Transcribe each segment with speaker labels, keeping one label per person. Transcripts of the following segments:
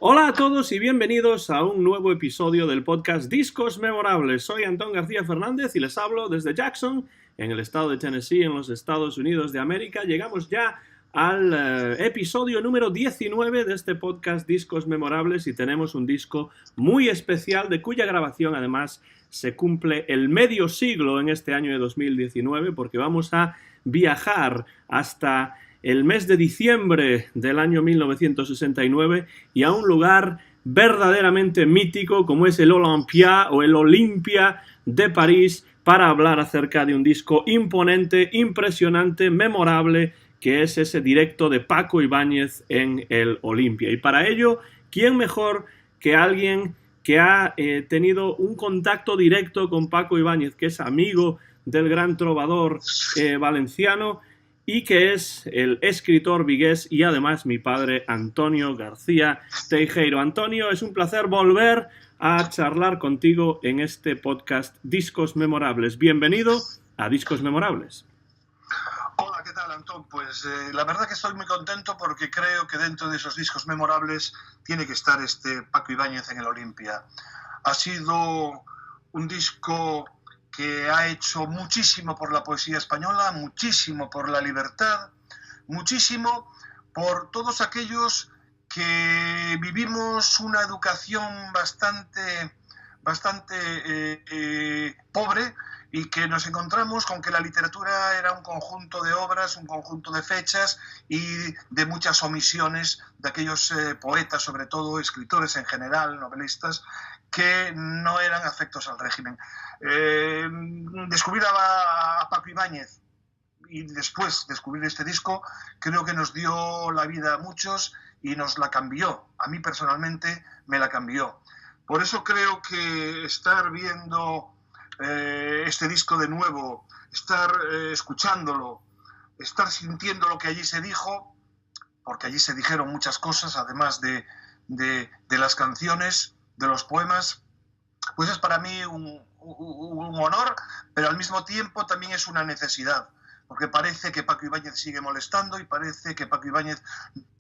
Speaker 1: Hola a todos y bienvenidos a un nuevo episodio del podcast Discos Memorables. Soy Antón García Fernández y les hablo desde Jackson, en el estado de Tennessee, en los Estados Unidos de América. Llegamos ya al episodio número 19 de este podcast Discos Memorables y tenemos un disco muy especial de cuya grabación además se cumple el medio siglo en este año de 2019 porque vamos a viajar hasta el mes de diciembre del año 1969 y a un lugar verdaderamente mítico como es el Olympia o el Olympia de París para hablar acerca de un disco imponente, impresionante, memorable, que es ese directo de Paco Ibáñez en el Olympia. Y para ello, ¿quién mejor que alguien que ha tenido un contacto directo con Paco Ibáñez, que es amigo del gran trovador valenciano, y que es el escritor vigués y además mi padre Antonio García Teijeiro. Antonio, es un placer volver a charlar contigo en este podcast Discos Memorables. Bienvenido a Discos Memorables.
Speaker 2: Hola, ¿qué tal, Antón? Pues la verdad que estoy muy contento porque creo que dentro de esos discos memorables tiene que estar este Paco Ibáñez en el Olympia. Ha sido un disco que ha hecho muchísimo por la poesía española, muchísimo por la libertad, muchísimo por todos aquellos que vivimos una educación bastante pobre y que nos encontramos con que la literatura era un conjunto de obras, un conjunto de fechas y de muchas omisiones de aquellos poetas, sobre todo escritores en general, novelistas, que no eran afectos al régimen. Descubrir a Paco Ibáñez y después descubrir este disco creo que nos dio la vida a muchos y nos la cambió. A mí personalmente me la cambió. Por eso creo que estar viendo este disco de nuevo, estar escuchándolo, estar sintiendo lo que allí se dijo, porque allí se dijeron muchas cosas, además de las canciones, de los poemas, pues es para mí un honor, pero al mismo tiempo también es una necesidad, porque parece que Paco Ibáñez sigue molestando y parece que Paco Ibáñez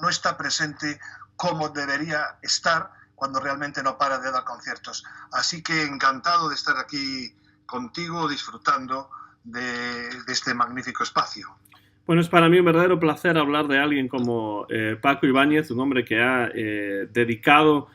Speaker 2: no está presente como debería estar cuando realmente no para de dar conciertos. Así que encantado de estar aquí contigo disfrutando de este magnífico espacio.
Speaker 1: Bueno, es para mí un verdadero placer hablar de alguien como Paco Ibáñez, un hombre que ha dedicado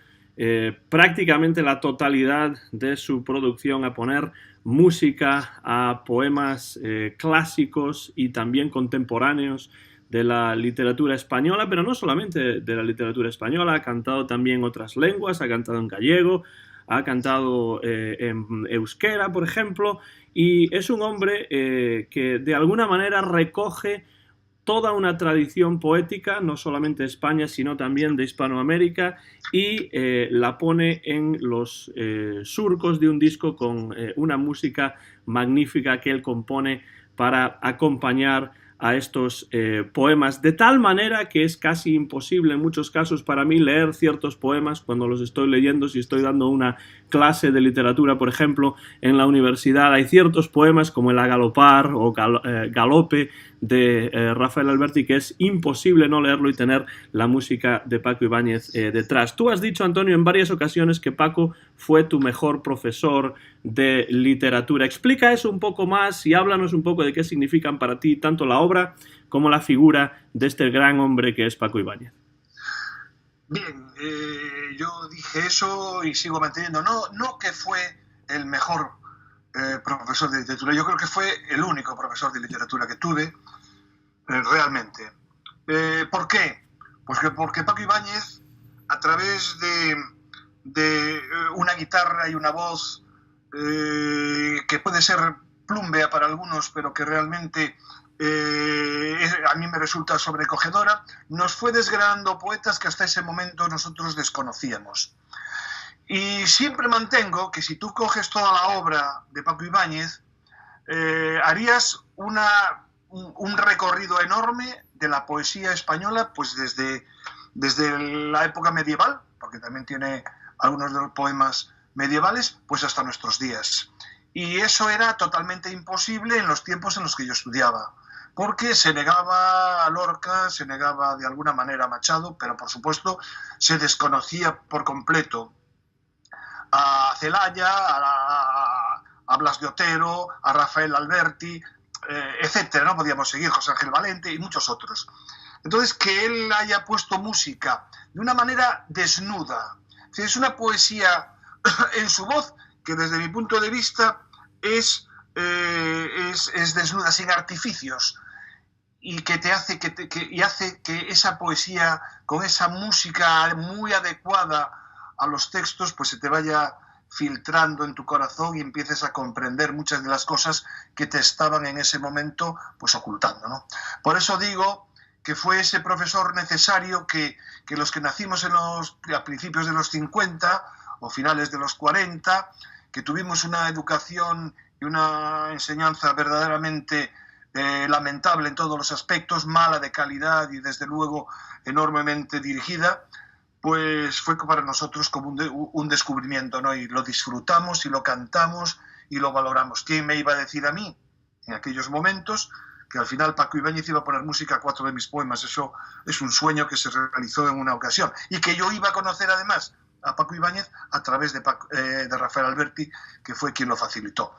Speaker 1: prácticamente la totalidad de su producción a poner música a poemas clásicos y también contemporáneos de la literatura española, pero no solamente de la literatura española, ha cantado también otras lenguas, ha cantado en gallego, ha cantado en euskera, por ejemplo, y es un hombre que de alguna manera recoge toda una tradición poética, no solamente de España, sino también de Hispanoamérica, y la pone en los surcos de un disco con una música magnífica que él compone para acompañar a estos poemas, de tal manera que es casi imposible en muchos casos para mí leer ciertos poemas cuando los estoy leyendo. Si estoy dando una clase de literatura, por ejemplo, en la universidad, hay ciertos poemas como el A Galopar o Galope de Rafael Alberti que es imposible no leerlo y tener la música de Paco Ibáñez detrás. Tú has dicho, Antonio, en varias ocasiones que Paco fue tu mejor profesor de literatura. Explica eso un poco más y háblanos un poco de qué significan para ti tanto la obra como la figura de este gran hombre que es Paco Ibáñez.
Speaker 2: Bien, yo dije eso y sigo manteniendo, no que fue el mejor profesor de literatura, yo creo que fue el único profesor de literatura que tuve, realmente. ¿Por qué? Pues porque Paco Ibáñez, a través de una guitarra y una voz que puede ser plúmbea para algunos, pero que realmente a mí me resulta sobrecogedora, nos fue desgranando poetas que hasta ese momento nosotros desconocíamos. Y siempre mantengo que si tú coges toda la obra de Paco Ibáñez, harías un recorrido enorme de la poesía española, pues desde la época medieval, porque también tiene algunos de los poemas medievales, pues hasta nuestros días. Y eso era totalmente imposible en los tiempos en los que yo estudiaba, porque se negaba a Lorca, se negaba de alguna manera a Machado, pero por supuesto se desconocía por completo a Celaya, a Blas de Otero, a Rafael Alberti, etcétera, ¿no? Podíamos seguir, José Ángel Valente y muchos otros. Entonces, que él haya puesto música de una manera desnuda, es una poesía en su voz que desde mi punto de vista es desnuda, sin artificios, y que te hace y hace que esa poesía con esa música muy adecuada a los textos pues se te vaya filtrando en tu corazón y empieces a comprender muchas de las cosas que te estaban en ese momento pues ocultando, ¿no? Por eso digo que fue ese profesor necesario que los que nacimos a principios de los 50 o finales de los 40, que tuvimos una educación y una enseñanza verdaderamente lamentable en todos los aspectos, mala de calidad y desde luego enormemente dirigida, pues fue para nosotros como un descubrimiento, ¿no? Y lo disfrutamos y lo cantamos y lo valoramos. ¿Quién me iba a decir a mí en aquellos momentos que al final Paco Ibáñez iba a poner música a 4 de mis poemas? Eso es un sueño que se realizó en una ocasión. Y que yo iba a conocer además a Paco Ibáñez a través de Rafael Alberti, que fue quien lo facilitó.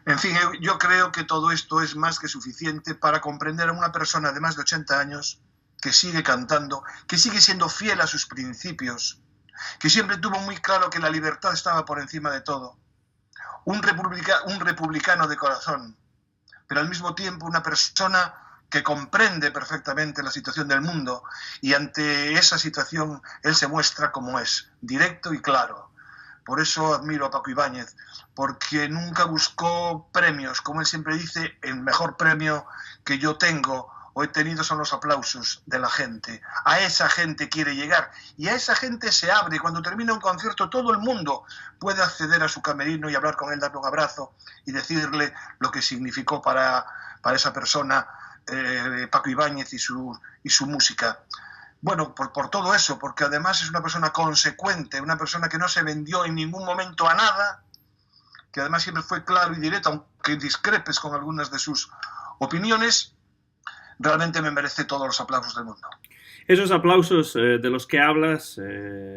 Speaker 2: En fin, yo creo que todo esto es más que suficiente para comprender a una persona de más de 80 años que sigue cantando, que sigue siendo fiel a sus principios, que siempre tuvo muy claro que la libertad estaba por encima de todo. Un republicano de corazón, pero al mismo tiempo una persona que comprende perfectamente la situación del mundo, y ante esa situación él se muestra como es, directo y claro. Por eso admiro a Paco Ibáñez, porque nunca buscó premios. Como él siempre dice, el mejor premio que yo tengo o he tenido son los aplausos de la gente. A esa gente quiere llegar y a esa gente se abre. Cuando termina un concierto todo el mundo puede acceder a su camerino y hablar con él, darle un abrazo y decirle lo que significó para esa persona Paco Ibáñez y su música. Bueno, por todo eso, porque además es una persona consecuente, una persona que no se vendió en ningún momento a nada, que además siempre fue claro y directo, aunque discrepes con algunas de sus opiniones, realmente me merece todos los aplausos del mundo.
Speaker 1: Esos aplausos de los que hablas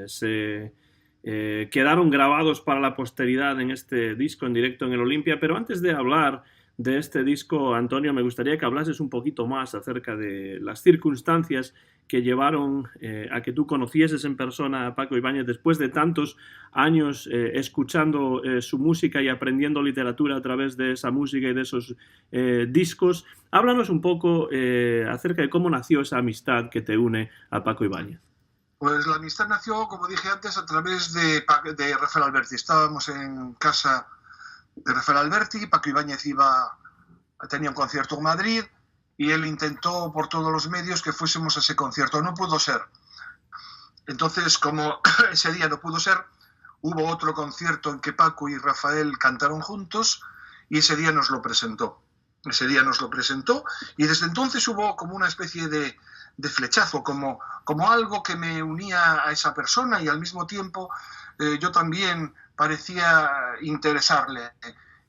Speaker 1: se quedaron grabados para la posteridad en este disco en directo en el Olympia, pero antes de hablar de este disco, Antonio, me gustaría que hablases un poquito más acerca de las circunstancias que llevaron a que tú conocieses en persona a Paco Ibáñez después de tantos años escuchando su música y aprendiendo literatura a través de esa música y de esos discos. Háblanos un poco acerca de cómo nació esa amistad que te une a Paco Ibáñez.
Speaker 2: Pues la amistad nació, como dije antes, a través de Rafael Alberti. Estábamos en casa de Rafael Alberti, Paco Ibáñez tenía un concierto en Madrid y él intentó por todos los medios que fuésemos a ese concierto. No pudo ser. Entonces, como ese día no pudo ser, hubo otro concierto en que Paco y Rafael cantaron juntos y ese día nos lo presentó. Y desde entonces hubo como una especie de flechazo, como algo que me unía a esa persona y al mismo tiempo yo también parecía interesarle.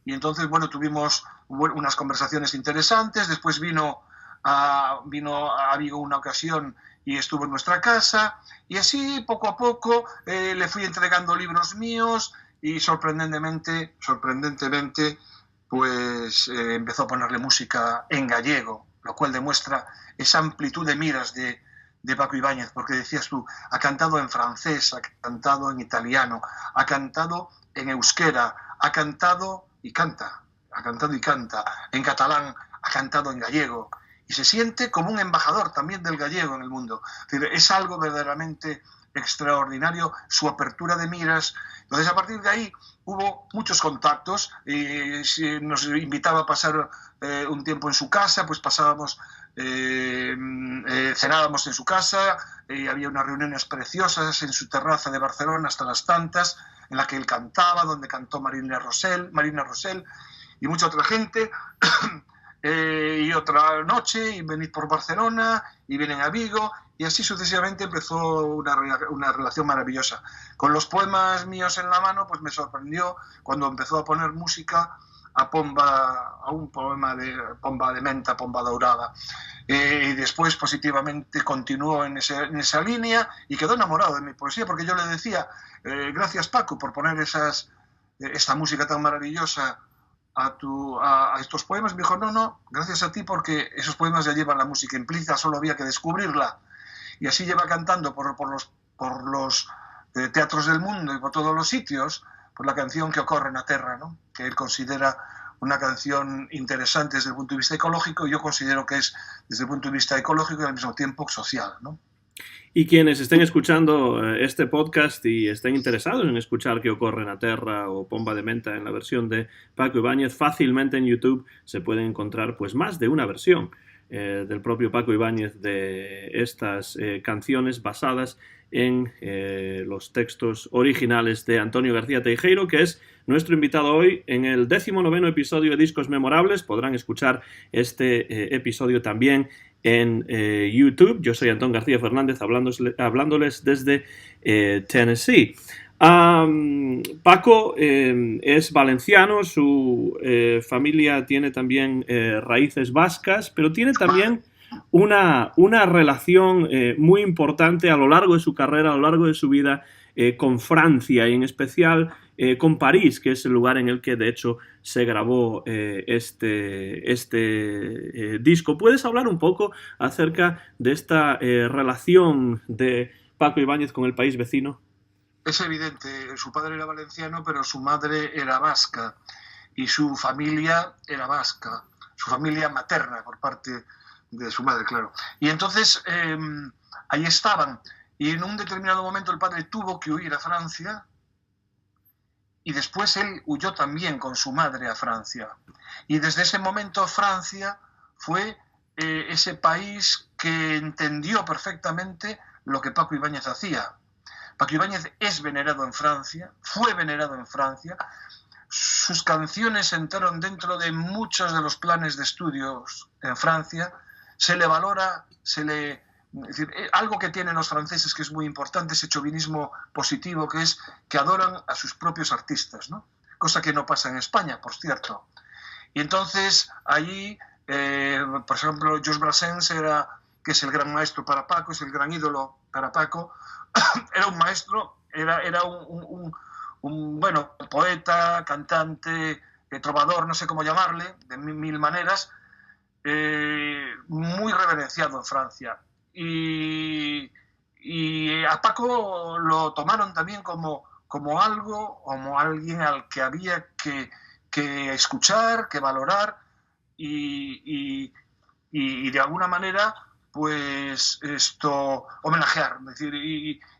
Speaker 2: Y entonces, bueno, tuvimos unas conversaciones interesantes. Después vino a Vigo una ocasión y estuvo en nuestra casa. Y así, poco a poco, le fui entregando libros míos y sorprendentemente, pues empezó a ponerle música en gallego, lo cual demuestra esa amplitud de miras de Paco Ibáñez, porque decías tú, ha cantado en francés, ha cantado en italiano, ha cantado en euskera, ha cantado y canta, en catalán, ha cantado en gallego, y se siente como un embajador también del gallego en el mundo. Es algo verdaderamente extraordinario, su apertura de miras. Entonces, a partir de ahí hubo muchos contactos, nos invitaba a pasar un tiempo en su casa, pues pasábamos, cenábamos en su casa, había unas reuniones preciosas en su terraza de Barcelona hasta las tantas, en la que él cantaba, donde cantó Marina Rosell y mucha otra gente. Y otra noche, y venid por Barcelona, y vienen a Vigo, y así sucesivamente empezó una relación maravillosa. Con los poemas míos en la mano, pues me sorprendió cuando empezó a poner música a un poema de Pomba de Menta, Pomba Dourada. Y después positivamente continuó en esa línea y quedó enamorado de mi poesía, porque yo le decía, gracias Paco por poner esta música tan maravillosa a estos poemas. Me dijo, no, gracias a ti, porque esos poemas ya llevan la música implícita, solo había que descubrirla. Y así lleva cantando por los teatros del mundo y por todos los sitios, por la canción Que ocorre na Terra, ¿no? Que él considera una canción interesante desde el punto de vista ecológico, y yo considero que es desde el punto de vista ecológico y al mismo tiempo social, ¿no?
Speaker 1: Y quienes estén escuchando este podcast y estén interesados en escuchar Que ocorre na Terra o Pomba de Menta en la versión de Paco Ibáñez, fácilmente en YouTube se pueden encontrar pues más de una versión del propio Paco Ibáñez de estas canciones basadas en los textos originales de Antonio García Teijeiro, que es nuestro invitado hoy en el 19º episodio de Discos Memorables. Podrán escuchar este episodio también en YouTube. Yo soy Antón García Fernández hablándoles desde Tennessee. Paco es valenciano, su familia tiene también raíces vascas, pero tiene también una relación muy importante a lo largo de su carrera, a lo largo de su vida con Francia y en especial con París, que es el lugar en el que de hecho se grabó este disco. ¿Puedes hablar un poco acerca de esta relación de Paco Ibáñez con el país vecino?
Speaker 2: Es evidente, su padre era valenciano, pero su madre era vasca y su familia era vasca, su familia materna por parte de su madre, claro. Y entonces ahí estaban, y en un determinado momento el padre tuvo que huir a Francia y después él huyó también con su madre a Francia. Y desde ese momento Francia fue ese país que entendió perfectamente lo que Paco Ibáñez hacía. Paco Ibáñez es venerado en Francia, fue venerado en Francia, sus canciones entraron dentro de muchos de los planes de estudios en Francia, se le valora, es decir, algo que tienen los franceses que es muy importante, ese chauvinismo positivo, que es que adoran a sus propios artistas, ¿no? Cosa que no pasa en España, por cierto. Y entonces allí, por ejemplo, Georges Brassens, que es el gran maestro para Paco, es el gran ídolo para Paco, era un maestro, era un poeta, cantante, trovador, no sé cómo llamarle, de mil maneras, muy reverenciado en Francia. Y a Paco lo tomaron también como alguien al que había que escuchar, que valorar y de alguna manera pues homenajear. Es decir,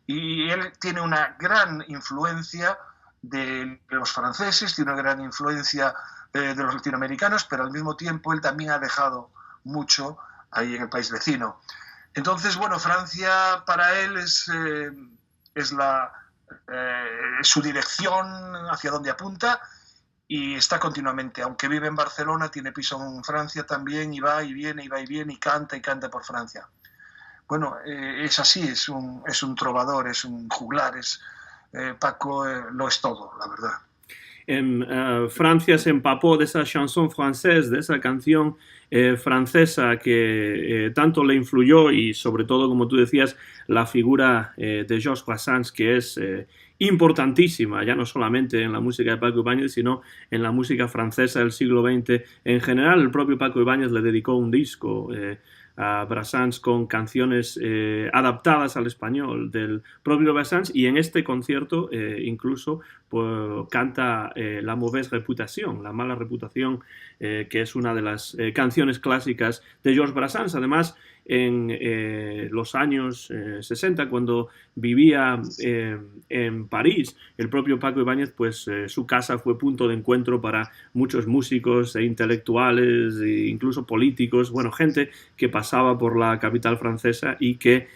Speaker 2: y él tiene una gran influencia de los franceses, tiene una gran influencia de los latinoamericanos, pero al mismo tiempo él también ha dejado mucho ahí en el país vecino. Entonces, bueno, Francia para él es su dirección hacia donde apunta, y está continuamente, aunque vive en Barcelona, tiene piso en Francia también, y va y viene, y canta por Francia. Bueno, es así, es un trovador, es un juglar, Paco lo es todo, la verdad.
Speaker 1: En Francia se empapó de esa chanson française, de esa canción francesa que tanto le influyó, y sobre todo, como tú decías, la figura de Georges Brassens, que es importantísima, ya no solamente en la música de Paco Ibáñez, sino en la música francesa del siglo XX en general. El propio Paco Ibáñez le dedicó un disco a Brassens con canciones adaptadas al español del propio Brassens, y en este concierto incluso pues, canta La mauvaise réputation, la mala reputación, que es una de las canciones clásicas de Georges Brassens. Además, en los años 60, cuando vivía en París, el propio Paco Ibáñez, pues su casa fue punto de encuentro para muchos músicos e intelectuales e incluso políticos, bueno, gente que pasaba por la capital francesa y que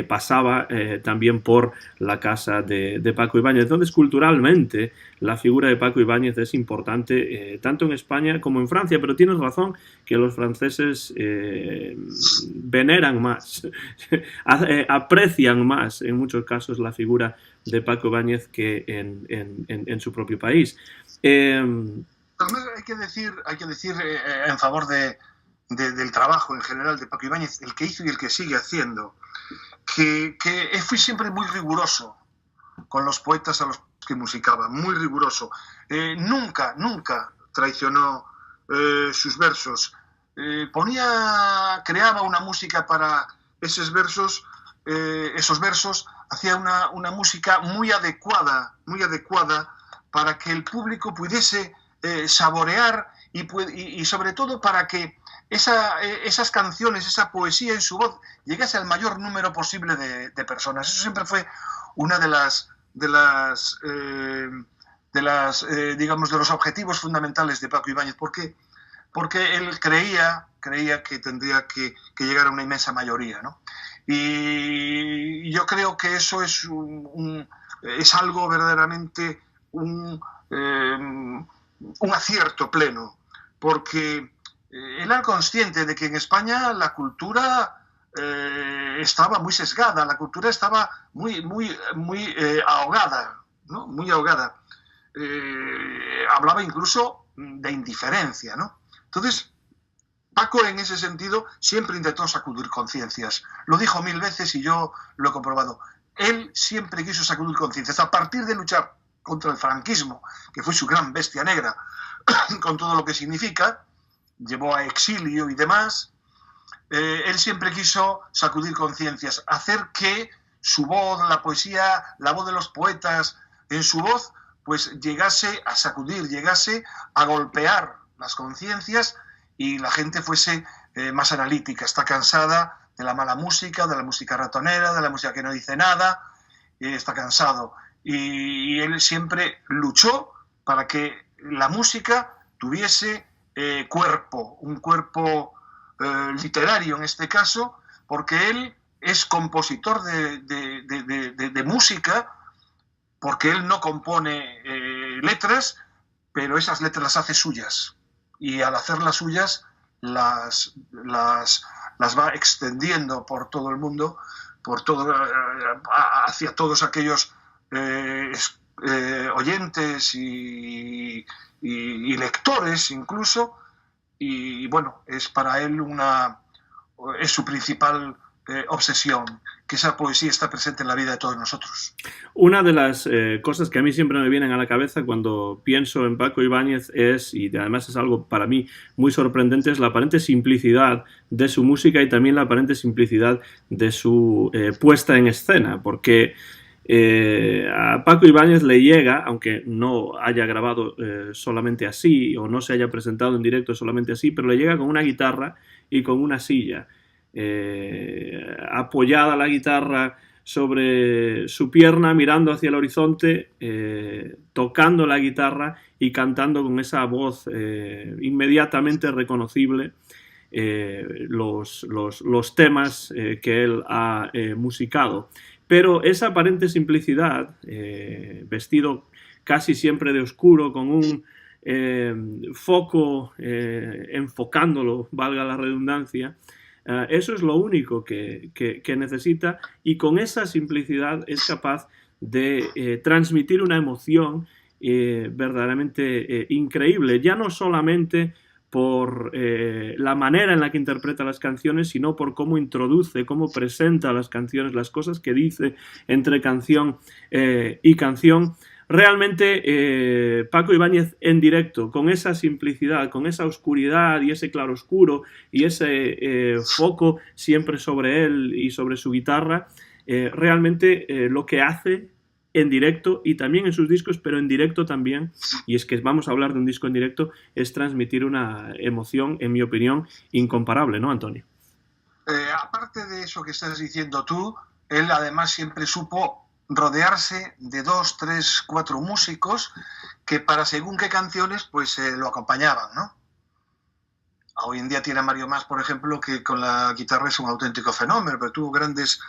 Speaker 1: pasaba también por la casa de Paco Ibáñez. Entonces, culturalmente, la figura de Paco Ibáñez es importante tanto en España como en Francia, pero tienes razón que los franceses veneran más, aprecian más en muchos casos la figura de Paco Ibáñez que en su propio país.
Speaker 2: Además, hay que decir en favor del trabajo en general de Paco Ibáñez, el que hizo y el que sigue haciendo, que fui siempre muy riguroso con los poetas a los que musicaba, muy riguroso. Nunca traicionó sus versos. Creaba una música para esos versos, hacía una música muy adecuada para que el público pudiese saborear y sobre todo para que esas canciones, esa poesía en su voz llegase al mayor número posible de personas. Eso siempre fue una de los objetivos fundamentales de Paco Ibáñez, porque él creía que tendría que llegar a una inmensa mayoría, ¿no? Y yo creo que eso es algo verdaderamente un acierto pleno, porque él era consciente de que en España la cultura estaba muy sesgada, la cultura estaba muy ahogada, ¿no? Muy ahogada. Hablaba incluso de indiferencia, ¿no? Entonces, Paco, en ese sentido, siempre intentó sacudir conciencias. Lo dijo 1000 veces y yo lo he comprobado. Él siempre quiso sacudir conciencias. A partir de luchar contra el franquismo, que fue su gran bestia negra, con todo lo que significa, llevó a exilio y demás, él siempre quiso sacudir conciencias, hacer que su voz, la poesía, la voz de los poetas, en su voz, pues llegase a sacudir, llegase a golpear las conciencias y la gente fuese más analítica. Está cansada de la mala música, de la música ratonera, de la música que no dice nada, está cansado. Y él siempre luchó para que la música tuviese cuerpo, un cuerpo literario en este caso, porque él es compositor de música, porque él no compone letras, pero esas letras las hace suyas. Y al hacerlas suyas, las va extendiendo por todo el mundo, hacia todos aquellos oyentes y lectores incluso. Y bueno, es para él es su principal obsesión, que esa poesía está presente en la vida de todos nosotros.
Speaker 1: Una de las cosas que a mí siempre me vienen a la cabeza cuando pienso en Paco Ibáñez y además es algo para mí muy sorprendente, es la aparente simplicidad de su música y también la aparente simplicidad de su puesta en escena, porque a Paco Ibáñez le llega, aunque no haya grabado solamente así o no se haya presentado en directo solamente así, pero le llega con una guitarra y con una silla. Apoyada la guitarra sobre su pierna, mirando hacia el horizonte, tocando la guitarra y cantando con esa voz inmediatamente reconocible los temas que él ha musicado. Pero esa aparente simplicidad, vestido casi siempre de oscuro, con un foco enfocándolo, valga la redundancia, eso es lo único que necesita, y con esa simplicidad es capaz de transmitir una emoción verdaderamente increíble, ya no solamente por la manera en la que interpreta las canciones, sino por cómo introduce, cómo presenta las canciones, las cosas que dice entre canción y canción. Realmente Paco Ibáñez en directo, con esa simplicidad, con esa oscuridad y ese claroscuro y ese foco siempre sobre él y sobre su guitarra, realmente lo que hace en directo y también en sus discos, pero en directo también, y es que vamos a hablar de un disco en directo, es transmitir una emoción, en mi opinión, incomparable, ¿no, Antonio?
Speaker 2: Aparte de eso que estás diciendo tú, él además siempre supo rodearse de 2, 3, 4 músicos que para según qué canciones pues lo acompañaban, ¿no? Hoy en día tiene a Mario Mas, por ejemplo, que con la guitarra es un auténtico fenómeno, pero tuvo grandes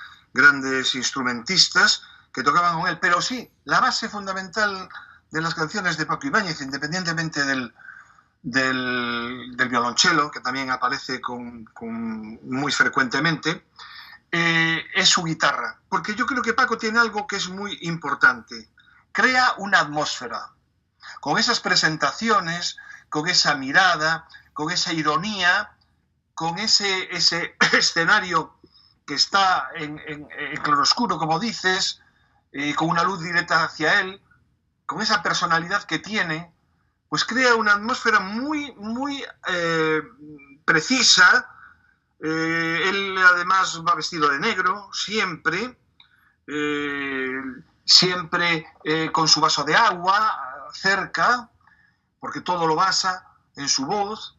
Speaker 2: instrumentistas que tocaban con él. Pero sí, la base fundamental de las canciones de Paco Ibáñez, independientemente del violonchelo, que también aparece muy frecuentemente, es su guitarra. Porque yo creo que Paco tiene algo que es muy importante. Crea una atmósfera. con esas presentaciones, con esa mirada, con esa ironía, con ese escenario que está en claroscuro, como dices, con una luz directa hacia él, con esa personalidad que tiene, pues crea una atmósfera muy, muy precisa. Él además va vestido de negro, siempre, con su vaso de agua cerca, porque todo lo basa en su voz,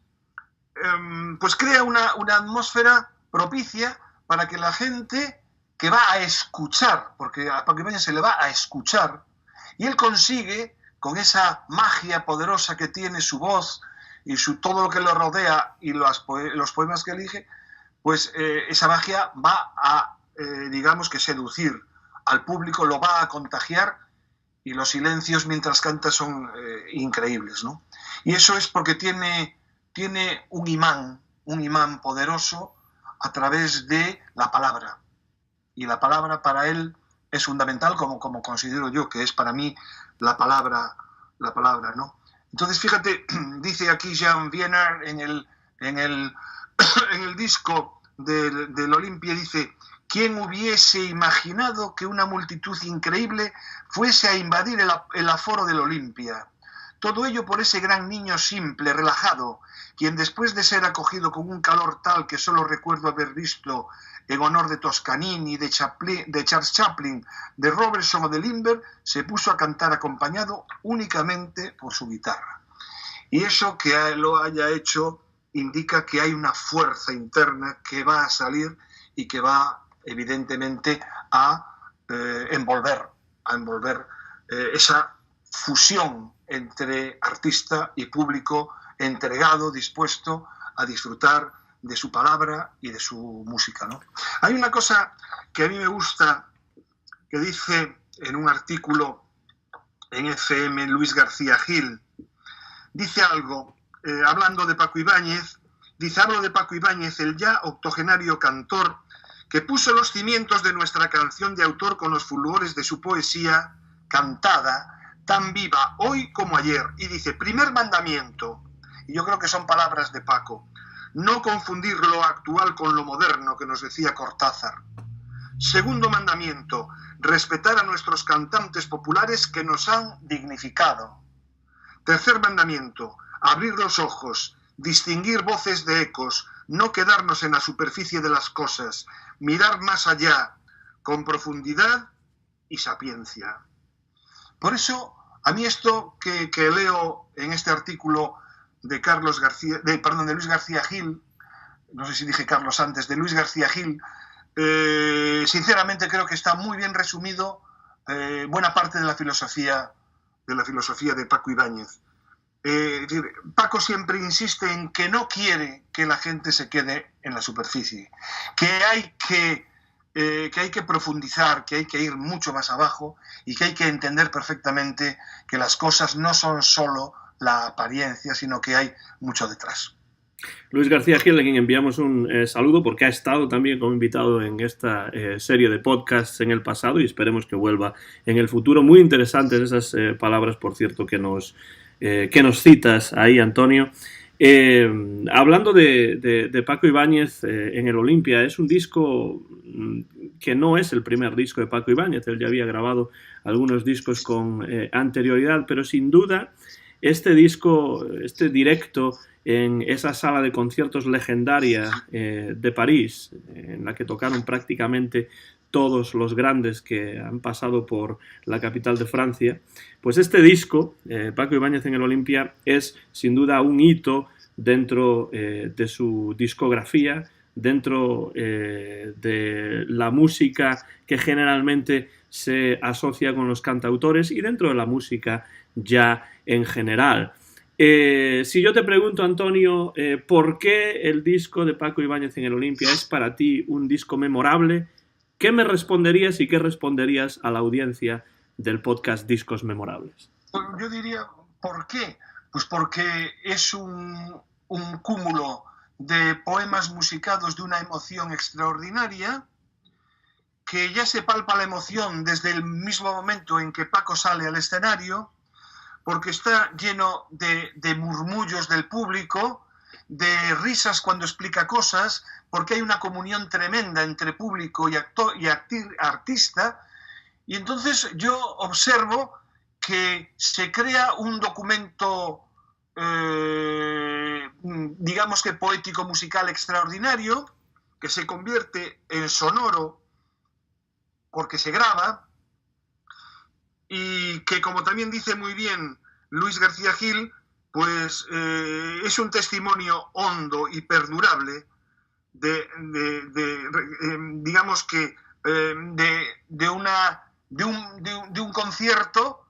Speaker 2: pues crea una atmósfera propicia para que la gente que va a escuchar, porque a Paco Ibáñez se le va a escuchar, y él consigue, con esa magia poderosa que tiene su voz y todo lo que lo rodea y los poemas que elige, pues esa magia va a, digamos que seducir al público, lo va a contagiar, y los silencios mientras canta son increíbles, ¿no? Y eso es porque tiene un imán poderoso a través de la palabra. Y la palabra para él es fundamental, como considero yo que es para mí la palabra, ¿no? Entonces, fíjate, dice aquí Jean Wiener en el disco del Olimpia, dice: ¿quién hubiese imaginado que una multitud increíble fuese a invadir el aforo del Olimpia? Todo ello por ese gran niño simple, relajado, quien después de ser acogido con un calor tal que solo recuerdo haber visto en honor de Toscanini, de Charles Chaplin, de Robertson o de Lindbergh, se puso a cantar acompañado únicamente por su guitarra. Y eso, que lo haya hecho, indica que hay una fuerza interna que va a salir y que va, evidentemente, a envolver esa fusión entre artista y público entregado, dispuesto a disfrutar de su palabra y de su música, ¿no? Hay una cosa que a mí me gusta, que dice en un artículo en FM Luis García Gil, dice algo, hablando de Paco Ibáñez, dice: hablo de Paco Ibáñez, el ya octogenario cantor, que puso los cimientos de nuestra canción de autor con los fulgores de su poesía cantada, tan viva hoy como ayer. Y dice: primer mandamiento, y yo creo que son palabras de Paco, no confundir lo actual con lo moderno, que nos decía Cortázar. Segundo mandamiento, respetar a nuestros cantantes populares que nos han dignificado. Tercer mandamiento, abrir los ojos, distinguir voces de ecos, no quedarnos en la superficie de las cosas, mirar más allá, con profundidad y sapiencia. Por eso, a mí esto que leo en este artículo de Luis García Gil, no sé si dije Carlos antes, de Luis García Gil, sinceramente creo que está muy bien resumido buena parte de la filosofía de Paco Ibáñez. Es decir, Paco siempre insiste en que no quiere que la gente se quede en la superficie, que hay que profundizar, que hay que ir mucho más abajo y que hay que entender perfectamente que las cosas no son solo la apariencia, sino que hay mucho detrás.
Speaker 1: Luis García Gil, a quien enviamos un saludo, porque ha estado también como invitado en esta serie de podcasts en el pasado y esperemos que vuelva en el futuro. Muy interesantes esas palabras, por cierto, que nos citas ahí, Antonio. Hablando de Paco Ibáñez en el Olimpia, es un disco que no es el primer disco de Paco Ibáñez. Él ya había grabado algunos discos con anterioridad, pero sin duda este disco, este directo en esa sala de conciertos legendaria de París, en la que tocaron prácticamente todos los grandes que han pasado por la capital de Francia, pues este disco, Paco Ibáñez en el Olimpia, es sin duda un hito dentro de su discografía, dentro de la música que generalmente se asocia con los cantautores y dentro de la música ya en general. Si yo te pregunto, Antonio, ¿por qué el disco de Paco Ibáñez en el Olimpia es para ti un disco memorable? ¿Qué me responderías y qué responderías a la audiencia del podcast Discos Memorables?
Speaker 2: Yo diría, ¿por qué? Pues porque es un cúmulo de poemas musicados de una emoción extraordinaria, que ya se palpa la emoción desde el mismo momento en que Paco sale al escenario, porque está lleno de murmullos del público, de risas cuando explica cosas, porque hay una comunión tremenda entre público y actor y artista, y entonces yo observo que se crea un documento, digamos que poético musical extraordinario, que se convierte en sonoro porque se graba, y que, como también dice muy bien Luis García Gil, pues es un testimonio hondo y perdurable digamos que de un concierto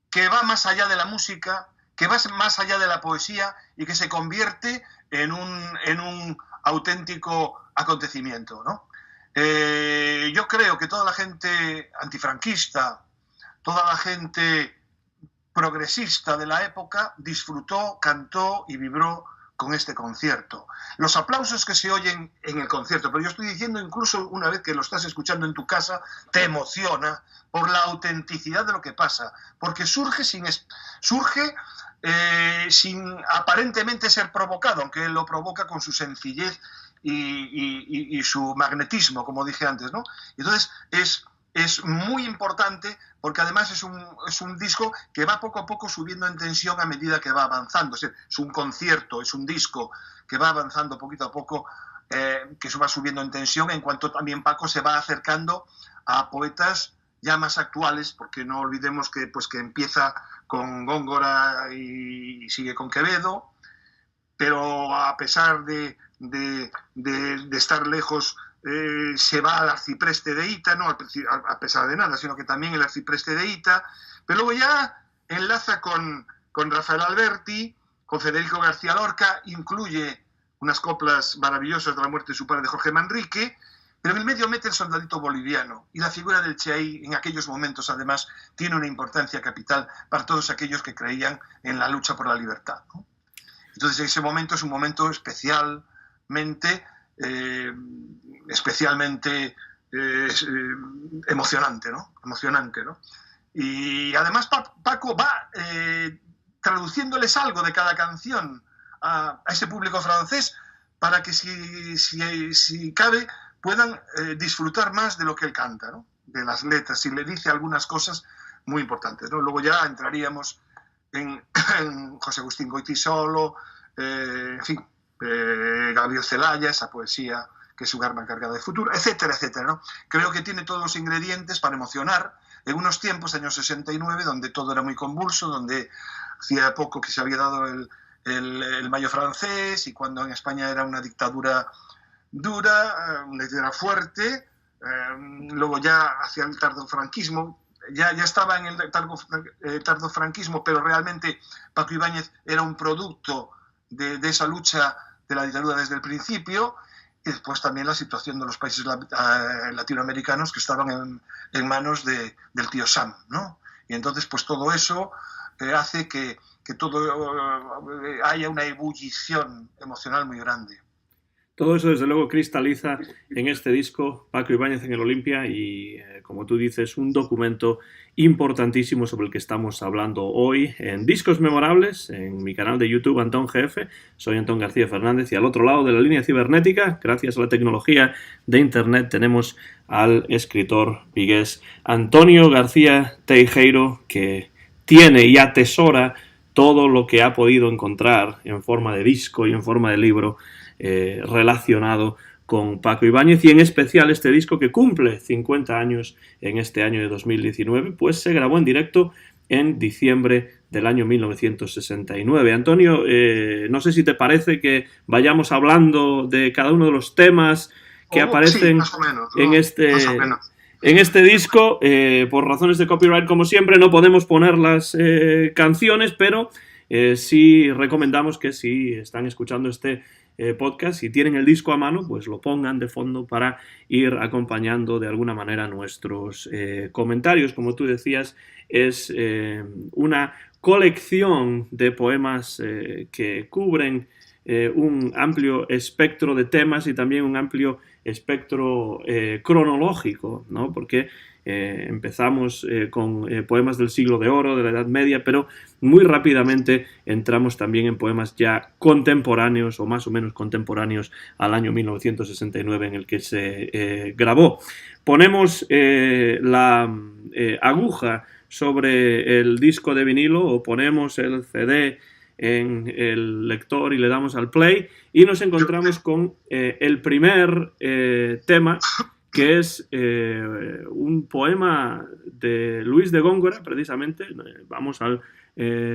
Speaker 2: que va más allá de la música, que va más allá de la poesía y que se convierte en un auténtico acontecimiento, ¿no? Yo creo que toda la gente antifranquista, toda la gente progresista de la época disfrutó, cantó y vibró con este concierto. Los aplausos que se oyen en el concierto, pero yo estoy diciendo, incluso una vez que lo estás escuchando en tu casa, te emociona por la autenticidad de lo que pasa, porque surge sin aparentemente ser provocado, aunque él lo provoca con su sencillez y su magnetismo, como dije antes, ¿no? Entonces es muy importante, porque además es un disco que va poco a poco subiendo en tensión a medida que va avanzando. Es un concierto, es un disco que va avanzando poquito a poco, que se va subiendo en tensión, en cuanto también Paco se va acercando a poetas ya más actuales, porque no olvidemos que empieza con Góngora y sigue con Quevedo, pero a pesar de estar lejos, se va al arcipreste de Ita, no a pesar de nada, sino que también el arcipreste de Ita, pero luego ya enlaza con Rafael Alberti, con Federico García Lorca, incluye unas coplas maravillosas de la muerte de su padre, de Jorge Manrique, pero en el medio mete el soldadito boliviano, y la figura del Che ahí, en aquellos momentos, además, tiene una importancia capital para todos aquellos que creían en la lucha por la libertad, ¿no? Entonces ese momento es un momento especialmente emocionante, ¿no? Emocionante, ¿no? Y además Paco va traduciéndoles algo de cada canción a ese público francés para que si cabe puedan disfrutar más de lo que él canta, ¿no? De las letras, y le dice algunas cosas muy importantes, ¿no? Luego ya entraríamos en José Agustín Goytisolo, en fin, Gabriel Celaya, esa poesía que es un arma cargada de futuro, etcétera, etcétera, ¿no? Creo que tiene todos los ingredientes para emocionar en unos tiempos, años 69, donde todo era muy convulso, donde hacía poco que se había dado el Mayo francés, y cuando en España era una dictadura dura, una dictadura fuerte, luego ya hacia el tardofranquismo, ya estaba en el tardofranquismo, pero realmente Paco Ibáñez era un producto de esa lucha de la dictadura desde el principio, y después también la situación de los países latinoamericanos que estaban en manos del tío Sam, ¿no? Y entonces pues todo eso hace que haya una ebullición emocional muy grande.
Speaker 1: Todo eso, desde luego, cristaliza en este disco, Paco Ibáñez en el Olimpia, y, como tú dices, un documento importantísimo sobre el que estamos hablando hoy en Discos Memorables, en mi canal de YouTube, Antón GF. Soy Antón García Fernández, y al otro lado de la línea cibernética, gracias a la tecnología de Internet, tenemos al escritor vigués Antonio García Teijeiro, que tiene y atesora todo lo que ha podido encontrar en forma de disco y en forma de libro relacionado con Paco Ibáñez, y en especial este disco que cumple 50 años en este año de 2019, pues se grabó en directo en diciembre del año 1969. Antonio, no sé si te parece que vayamos hablando de cada uno de los temas que aparecen
Speaker 2: más o menos,
Speaker 1: en este disco. Por razones de copyright, como siempre, no podemos poner las canciones, pero sí recomendamos que si están escuchando este podcast, si tienen el disco a mano, pues lo pongan de fondo para ir acompañando de alguna manera nuestros comentarios. Como tú decías, es una colección de poemas que cubren un amplio espectro de temas y también un amplio espectro cronológico, ¿no? Porque Empezamos con poemas del siglo de oro, de la Edad Media, pero muy rápidamente entramos también en poemas ya contemporáneos o más o menos contemporáneos al año 1969 en el que se grabó. Ponemos la aguja sobre el disco de vinilo o ponemos el CD en el lector y le damos al play y nos encontramos con el primer tema, que es un poema de Luis de Góngora, precisamente. Vamos al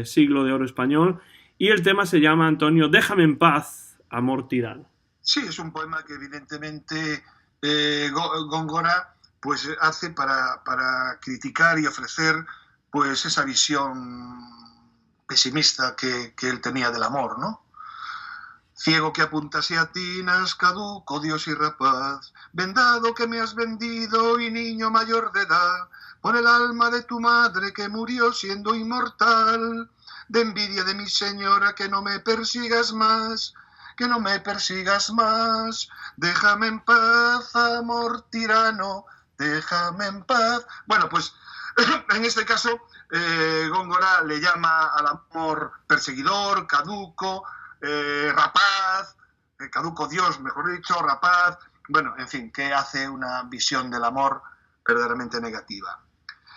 Speaker 1: siglo de oro español, y el tema se llama, Antonio, Déjame en paz, amor tirano.
Speaker 2: Sí, es un poema que evidentemente Góngora pues hace para criticar y ofrecer pues esa visión pesimista que él tenía del amor, ¿no? Ciego que apuntase a tinas, caduco, Dios y rapaz, vendado que me has vendido y niño mayor de edad, por el alma de tu madre que murió siendo inmortal, de envidia de mi señora que no me persigas más, que no me persigas más, déjame en paz, amor tirano, déjame en paz. Bueno, pues en este caso Góngora le llama al amor perseguidor, caduco, rapaz, caduco Dios, mejor dicho, rapaz, bueno, en fin, que hace una visión del amor verdaderamente negativa.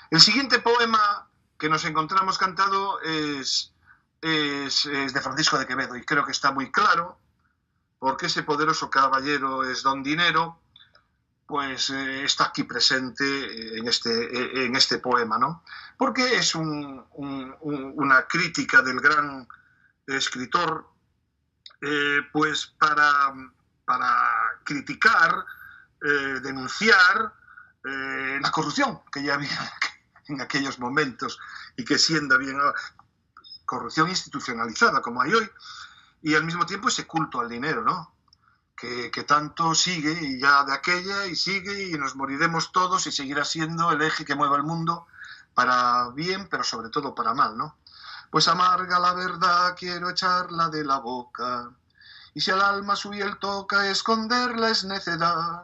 Speaker 2: El siguiente poema que nos encontramos cantado es de Francisco de Quevedo, y creo que está muy claro, porque ese poderoso caballero es don Dinero, pues está aquí presente en este poema, ¿no? Porque es una crítica del gran escritor, pues para criticar, denunciar la corrupción que ya había en aquellos momentos y que siendo bien corrupción institucionalizada como hay hoy, y al mismo tiempo ese culto al dinero, ¿no? Que tanto sigue y ya de aquella y sigue y nos moriremos todos y seguirá siendo el eje que mueva el mundo para bien, pero sobre todo para mal, ¿no? Pues amarga la verdad quiero echarla de la boca, y si al alma su hiel toca, esconderla es necedad.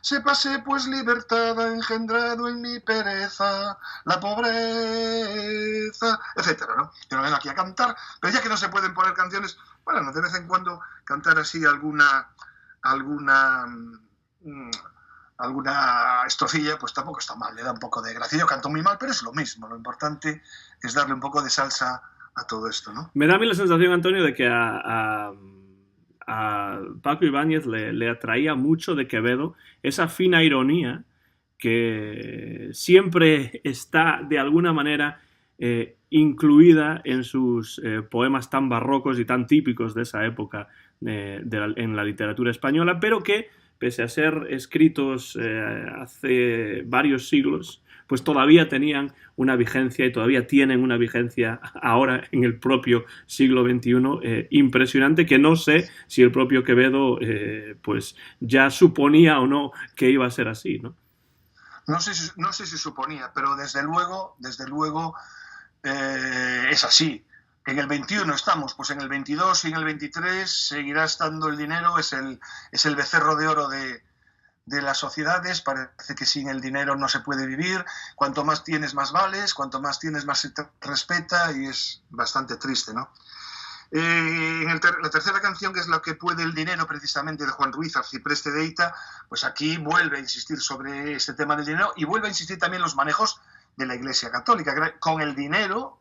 Speaker 2: Sépase pues libertad ha engendrado en mi pereza la pobreza, etcétera, ¿no? Yo no vengo aquí a cantar, pero ya que no se pueden poner canciones, bueno, de vez en cuando cantar así alguna estrofilla, pues tampoco está mal, le da un poco de gracia. Yo canto muy mal, pero es lo mismo, lo importante es darle un poco de salsa a todo esto, ¿no?
Speaker 1: Me da a mí la sensación, Antonio, de que a Paco Ibáñez le atraía mucho de Quevedo esa fina ironía que siempre está de alguna manera incluida en sus poemas tan barrocos y tan típicos de esa época en la literatura española, pero que, pese a ser escritos hace varios siglos, pues todavía tenían una vigencia y todavía tienen una vigencia ahora en el propio siglo XXI impresionante, que no sé si el propio Quevedo pues ya suponía o no que iba a ser así, ¿no?
Speaker 2: No sé si suponía, pero desde luego es así. En el 21 estamos, pues en el 22 y en el 23 seguirá estando el dinero, es el becerro de oro de las sociedades. Parece que sin el dinero no se puede vivir. Cuanto más tienes, más vales. Cuanto más tienes, más se te respeta, y es bastante triste, ¿no? La tercera canción, que es Lo que puede el dinero, precisamente de Juan Ruiz, Arcipreste de Eita, pues aquí vuelve a insistir sobre este tema del dinero y vuelve a insistir también los manejos de la Iglesia Católica. Con el dinero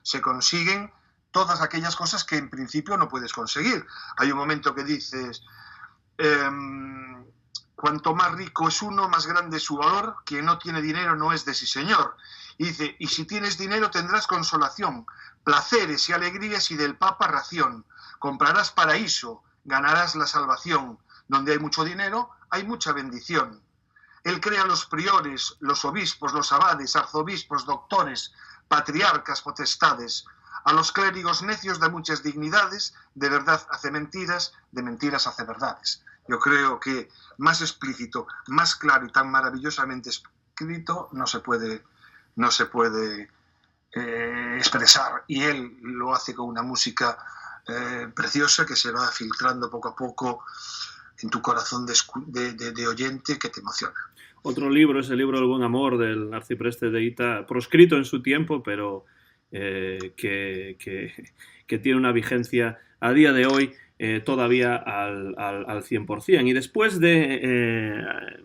Speaker 2: se consiguen todas aquellas cosas que en principio no puedes conseguir. Hay un momento que dices... cuanto más rico es uno, más grande es su valor. Quien no tiene dinero no es de sí señor. Y dice, y si tienes dinero tendrás consolación, placeres y alegrías y del Papa ración. Comprarás paraíso, ganarás la salvación. Donde hay mucho dinero, hay mucha bendición. Él crea los priores, los obispos, los abades, arzobispos, doctores, patriarcas, potestades. A los clérigos necios da muchas dignidades, de verdad hace mentiras, de mentiras hace verdades. Yo creo que más explícito, más claro y tan maravillosamente escrito no se puede expresar. Y él lo hace con una música preciosa que se va filtrando poco a poco en tu corazón de oyente, que te emociona.
Speaker 1: Otro libro es el libro del buen amor del arcipreste de Ita, proscrito en su tiempo, pero que tiene una vigencia a día de hoy todavía al 100%. Y después de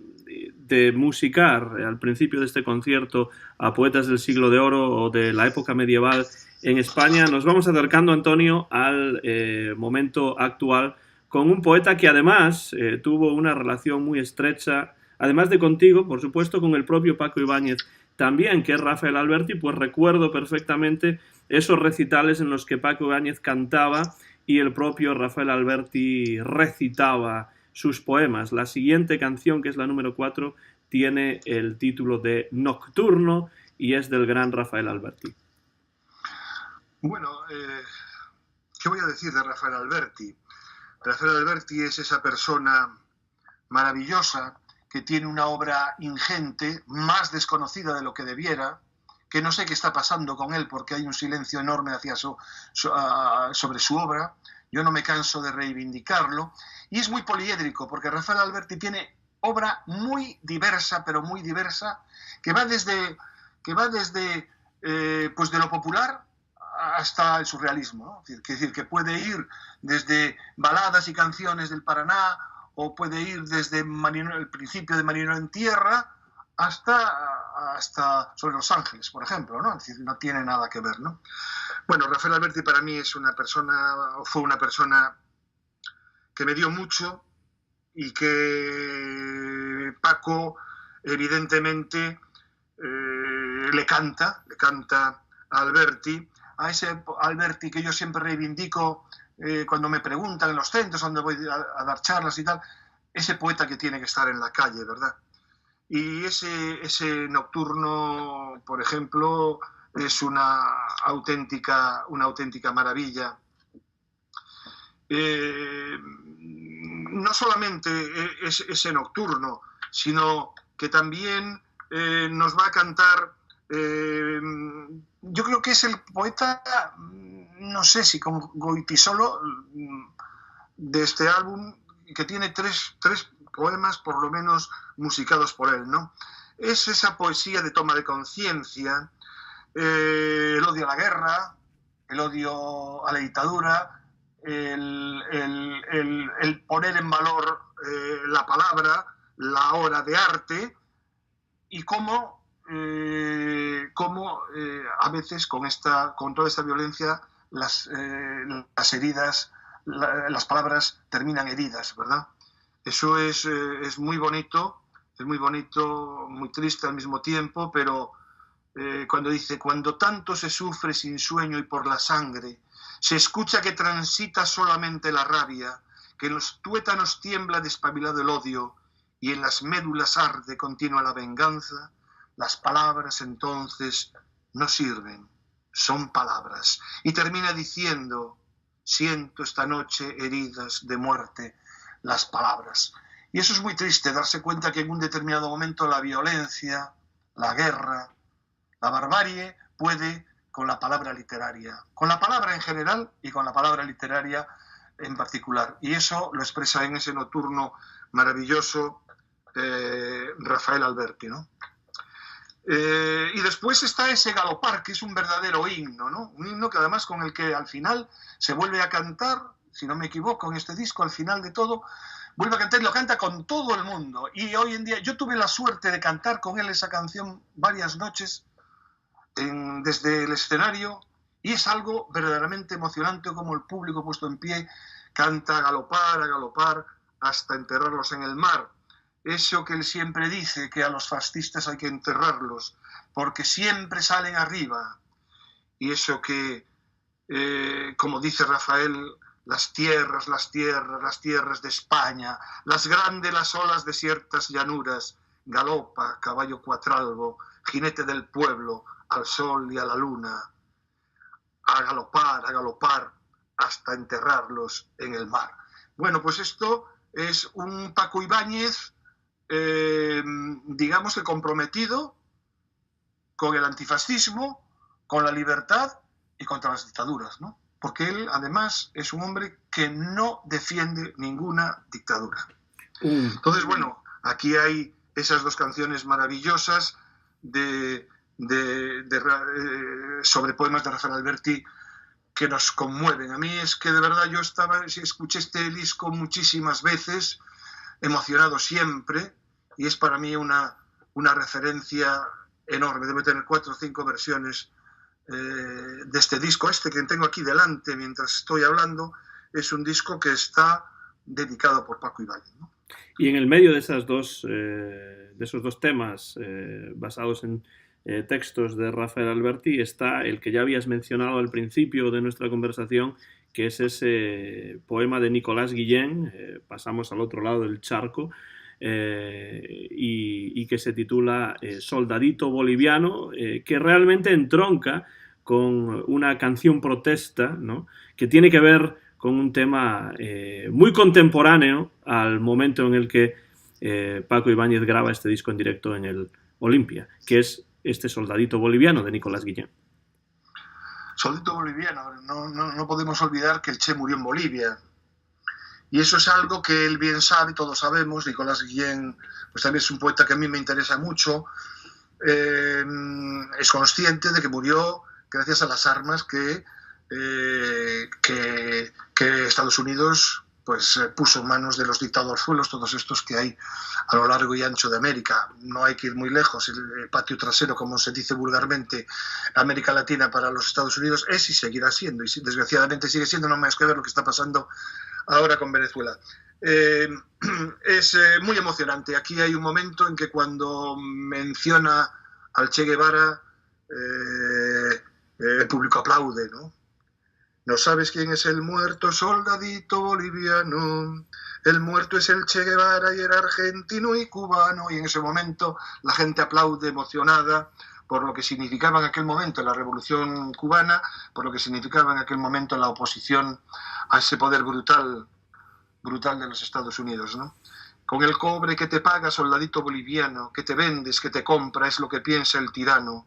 Speaker 1: musicar al principio de este concierto a poetas del siglo de oro o de la época medieval en España, nos vamos acercando, Antonio, al momento actual con un poeta que además tuvo una relación muy estrecha, además de contigo, por supuesto, con el propio Paco Ibáñez también, que es Rafael Alberti. Pues recuerdo perfectamente esos recitales en los que Paco Ibáñez cantaba y el propio Rafael Alberti recitaba sus poemas. La siguiente canción, que es la número 4, tiene el título de Nocturno y es del gran Rafael Alberti.
Speaker 2: Bueno, ¿qué voy a decir de Rafael Alberti? Rafael Alberti es esa persona maravillosa que tiene una obra ingente, más desconocida de lo que debiera, que no sé qué está pasando con él porque hay un silencio enorme sobre su obra. Yo no me canso de reivindicarlo. Y es muy poliédrico porque Rafael Alberti tiene obra muy diversa, pero muy diversa, que va desde pues de lo popular hasta el surrealismo, ¿no? Es decir, que puede ir desde baladas y canciones del Paraná, o puede ir desde el principio de Marinero en Tierra hasta sobre Los Ángeles, por ejemplo, ¿no? Es decir, no tiene nada que ver, ¿no? Bueno, Rafael Alberti para mí fue una persona que me dio mucho y que Paco evidentemente le canta a Alberti, a ese Alberti que yo siempre reivindico cuando me preguntan en los centros donde voy a dar charlas y tal, ese poeta que tiene que estar en la calle, ¿verdad? Y ese Nocturno, por ejemplo, es una auténtica maravilla. No solamente es ese Nocturno, sino que también nos va a cantar, yo creo que es el poeta, no sé si con Goitisolo, de este álbum, que tiene tres poemas por lo menos musicados por él, ¿no? Es esa poesía de toma de conciencia, el odio a la guerra, el odio a la dictadura, el poner en valor la palabra, la obra de arte, y cómo a veces con toda esta violencia las heridas, las palabras terminan heridas, ¿verdad? Eso es muy bonito, muy triste al mismo tiempo, pero cuando dice: cuando tanto se sufre sin sueño y por la sangre, se escucha que transita solamente la rabia, que en los tuétanos tiembla despabilado el odio y en las médulas arde continua la venganza, las palabras entonces no sirven, son palabras. Y termina diciendo: siento esta noche heridas de muerte las palabras. Y eso es muy triste, darse cuenta que en un determinado momento la violencia, la guerra, la barbarie puede con la palabra literaria, con la palabra en general y con la palabra literaria en particular. Y eso lo expresa en ese Nocturno maravilloso Rafael Alberti, ¿no? Y después está ese Galopar, que es un verdadero himno, ¿no? Un himno que además con el que al final se vuelve a cantar, si no me equivoco, en este disco, al final de todo, vuelve a cantar y lo canta con todo el mundo. Y hoy en día, yo tuve la suerte de cantar con él esa canción varias noches desde el escenario, y es algo verdaderamente emocionante como el público puesto en pie canta a galopar, hasta enterrarlos en el mar. Eso que él siempre dice, que a los fascistas hay que enterrarlos, porque siempre salen arriba. Y eso que, como dice Rafael, las tierras de España, las grandes las olas desiertas llanuras, galopa, caballo cuatralbo, jinete del pueblo, al sol y a la luna, a galopar, hasta enterrarlos en el mar. Bueno, pues esto es un Paco Ibáñez, digamos que comprometido con el antifascismo, con la libertad y contra las dictaduras, ¿no? Porque él, además, es un hombre que no defiende ninguna dictadura. Entonces, bueno, aquí hay esas dos canciones maravillosas sobre poemas de Rafael Alberti que nos conmueven. A mí es que de verdad yo escuché este disco muchísimas veces, emocionado siempre, y es para mí una referencia enorme. Debe tener 4 o 5 versiones de este disco. Este que tengo aquí delante mientras estoy hablando es un disco que está dedicado por Paco Ibáñez, ¿no?
Speaker 1: Y en el medio de esos dos temas basados en textos de Rafael Alberti está el que ya habías mencionado al principio de nuestra conversación, que es ese poema de Nicolás Guillén, Pasamos al otro lado del charco, y que se titula Soldadito Boliviano, que realmente entronca con una canción protesta, ¿no?, que tiene que ver con un tema muy contemporáneo al momento en el que Paco Ibáñez graba este disco en directo en el Olimpia, que es este Soldadito Boliviano de Nicolás Guillén.
Speaker 2: Soldadito Boliviano, no podemos olvidar que el Che murió en Bolivia. Y eso es algo que él bien sabe, todos sabemos. Nicolás Guillén pues también es un poeta que a mí me interesa mucho. Es consciente de que murió gracias a las armas que Estados Unidos pues puso en manos de los dictadorzuelos, todos estos que hay a lo largo y ancho de América. No hay que ir muy lejos. El patio trasero, como se dice vulgarmente, América Latina para los Estados Unidos es y seguirá siendo, y desgraciadamente sigue siendo. No más que ver lo que está pasando ahora con Venezuela. Es muy emocionante. Aquí hay un momento en que cuando menciona al Che Guevara, el público aplaude, ¿no? No sabes quién es el muerto, soldadito boliviano. El muerto es el Che Guevara y era argentino y cubano. Y en ese momento la gente aplaude emocionada por lo que significaba en aquel momento la Revolución Cubana, por lo que significaba en aquel momento la oposición a ese poder brutal de los Estados Unidos, ¿no? Con el cobre que te paga, soldadito boliviano, que te vendes, que te compra, es lo que piensa el tirano.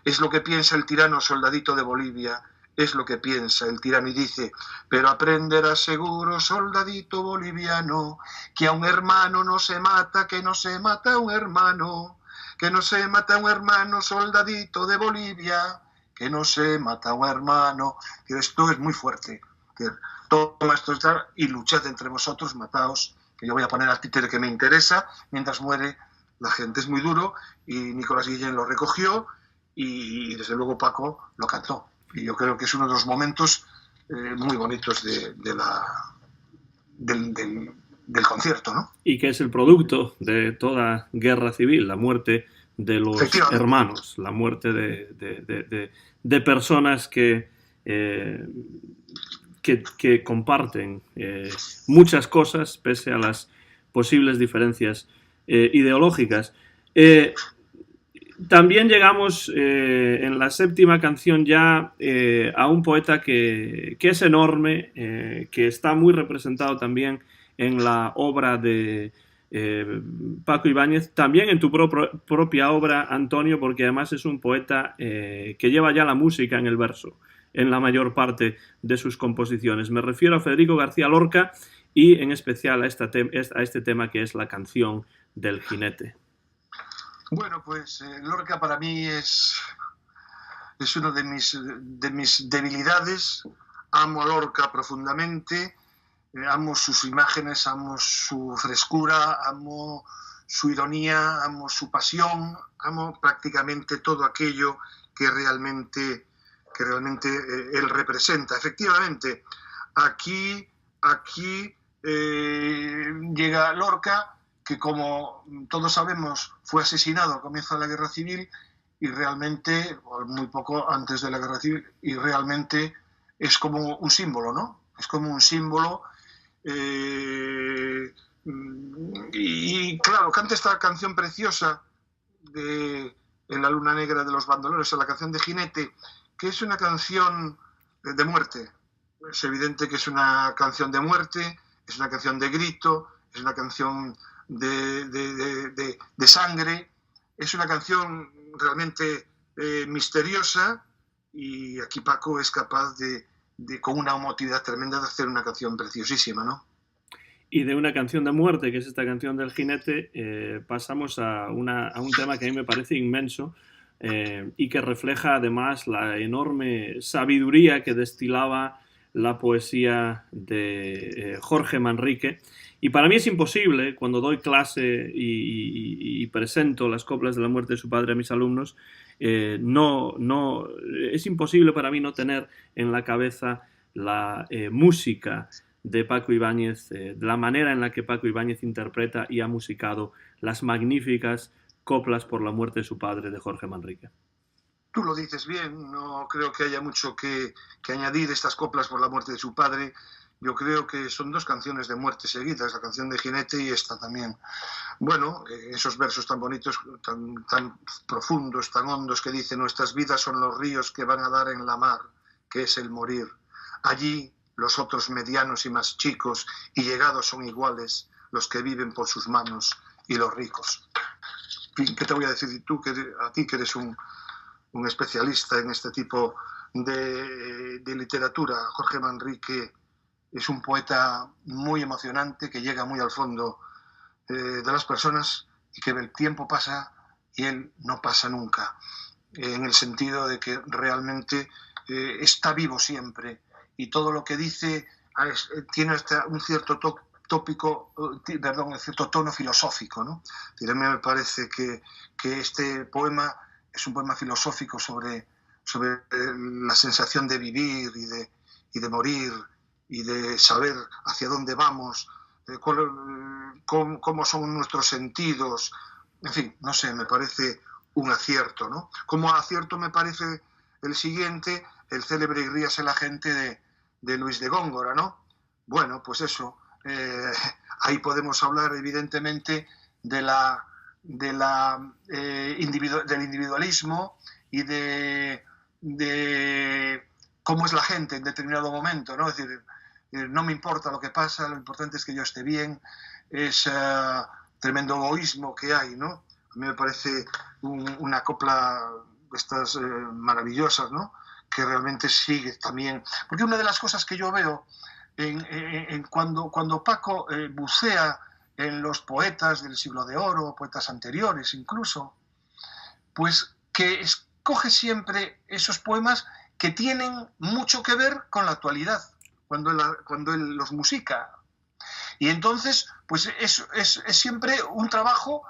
Speaker 2: Es lo que piensa el tirano, soldadito de Bolivia. Es lo que piensa el tirano, y dice: pero aprenderás seguro, soldadito boliviano, que a un hermano no se mata, que no se mata a un hermano, que no se mata a un hermano, soldadito de Bolivia, que no se mata a un hermano. Esto es muy fuerte. Toma esto y luchad entre vosotros, mataos, que yo voy a poner al títere que me interesa, mientras muere la gente. Es muy duro, y Nicolás Guillén lo recogió, y desde luego Paco lo cantó. Y yo creo que es uno de los momentos muy bonitos del concierto, ¿no?
Speaker 1: Y que es el producto de toda guerra civil, la muerte de los hermanos, la muerte de personas que comparten muchas cosas pese a las posibles diferencias ideológicas. También llegamos en la séptima canción ya a un poeta que es enorme, que está muy representado también en la obra de Paco Ibáñez, también en tu propia obra, Antonio, porque además es un poeta que lleva ya la música en el verso en la mayor parte de sus composiciones. Me refiero a Federico García Lorca y en especial a este tema que es la canción del jinete.
Speaker 2: Bueno, pues Lorca para mí es uno de mis debilidades. Amo a Lorca profundamente, amo sus imágenes, amo su frescura, amo su ironía, amo su pasión, amo prácticamente todo aquello que realmente él representa. Efectivamente, aquí llega Lorca, que como todos sabemos fue asesinado al comienzo de la Guerra Civil, y realmente, muy poco antes de la Guerra Civil, y realmente es como un símbolo, ¿no? Es como un símbolo. Y claro, canta esta canción preciosa En la luna negra de los bandoleros, la canción de Jinete, que es una canción de muerte. Es evidente que es una canción de muerte, es una canción de grito, es una canción de sangre, es una canción realmente misteriosa, y aquí Paco es capaz con una emotividad tremenda de hacer una canción preciosísima, ¿no?
Speaker 1: Y de una canción de muerte, que es esta canción del jinete, pasamos a un tema que a mí me parece inmenso y que refleja además la enorme sabiduría que destilaba la poesía de Jorge Manrique. Y para mí es imposible, cuando doy clase y presento las coplas de la muerte de su padre a mis alumnos, es imposible para mí no tener en la cabeza la música de Paco Ibáñez, de la manera en la que Paco Ibáñez interpreta y ha musicado las magníficas coplas por la muerte de su padre de Jorge Manrique.
Speaker 2: Tú lo dices bien, no creo que haya mucho que añadir estas coplas por la muerte de su padre. Yo creo que son dos canciones de muerte seguidas, la canción de Jinete y esta también. Bueno, esos versos tan bonitos, tan profundos, tan hondos, que dicen: nuestras vidas son los ríos que van a dar en la mar, que es el morir. Allí los otros medianos y más chicos y llegados son iguales, los que viven por sus manos y los ricos. ¿Qué te voy a decir tú, a ti que eres un especialista en este tipo de literatura? Jorge Manrique es un poeta muy emocionante, que llega muy al fondo de las personas, y que el tiempo pasa y él no pasa nunca, en el sentido de que realmente está vivo siempre, y todo lo que dice tiene un cierto cierto tono filosófico, ¿no? A mí me parece que este poema es un poema filosófico sobre la sensación de vivir y de morir, y de saber hacia dónde vamos, cómo son nuestros sentidos. En fin, no sé, me parece un acierto, ¿no? Como acierto me parece el siguiente, el célebre "Y ríase la gente" de Luis de Góngora, ¿no? Bueno, pues eso, ahí podemos hablar evidentemente del individualismo y de cómo es la gente en determinado momento, ¿no? Es decir, no me importa lo que pasa, lo importante es que yo esté bien. Es tremendo egoísmo que hay, ¿no? A mí me parece una copla de estas maravillosas, ¿no? Que realmente sigue también. Porque una de las cosas que yo veo cuando Paco bucea en los poetas del siglo de oro, poetas anteriores incluso, pues que escoge siempre esos poemas que tienen mucho que ver con la actualidad, cuando él los musica. Y entonces, pues es siempre un trabajo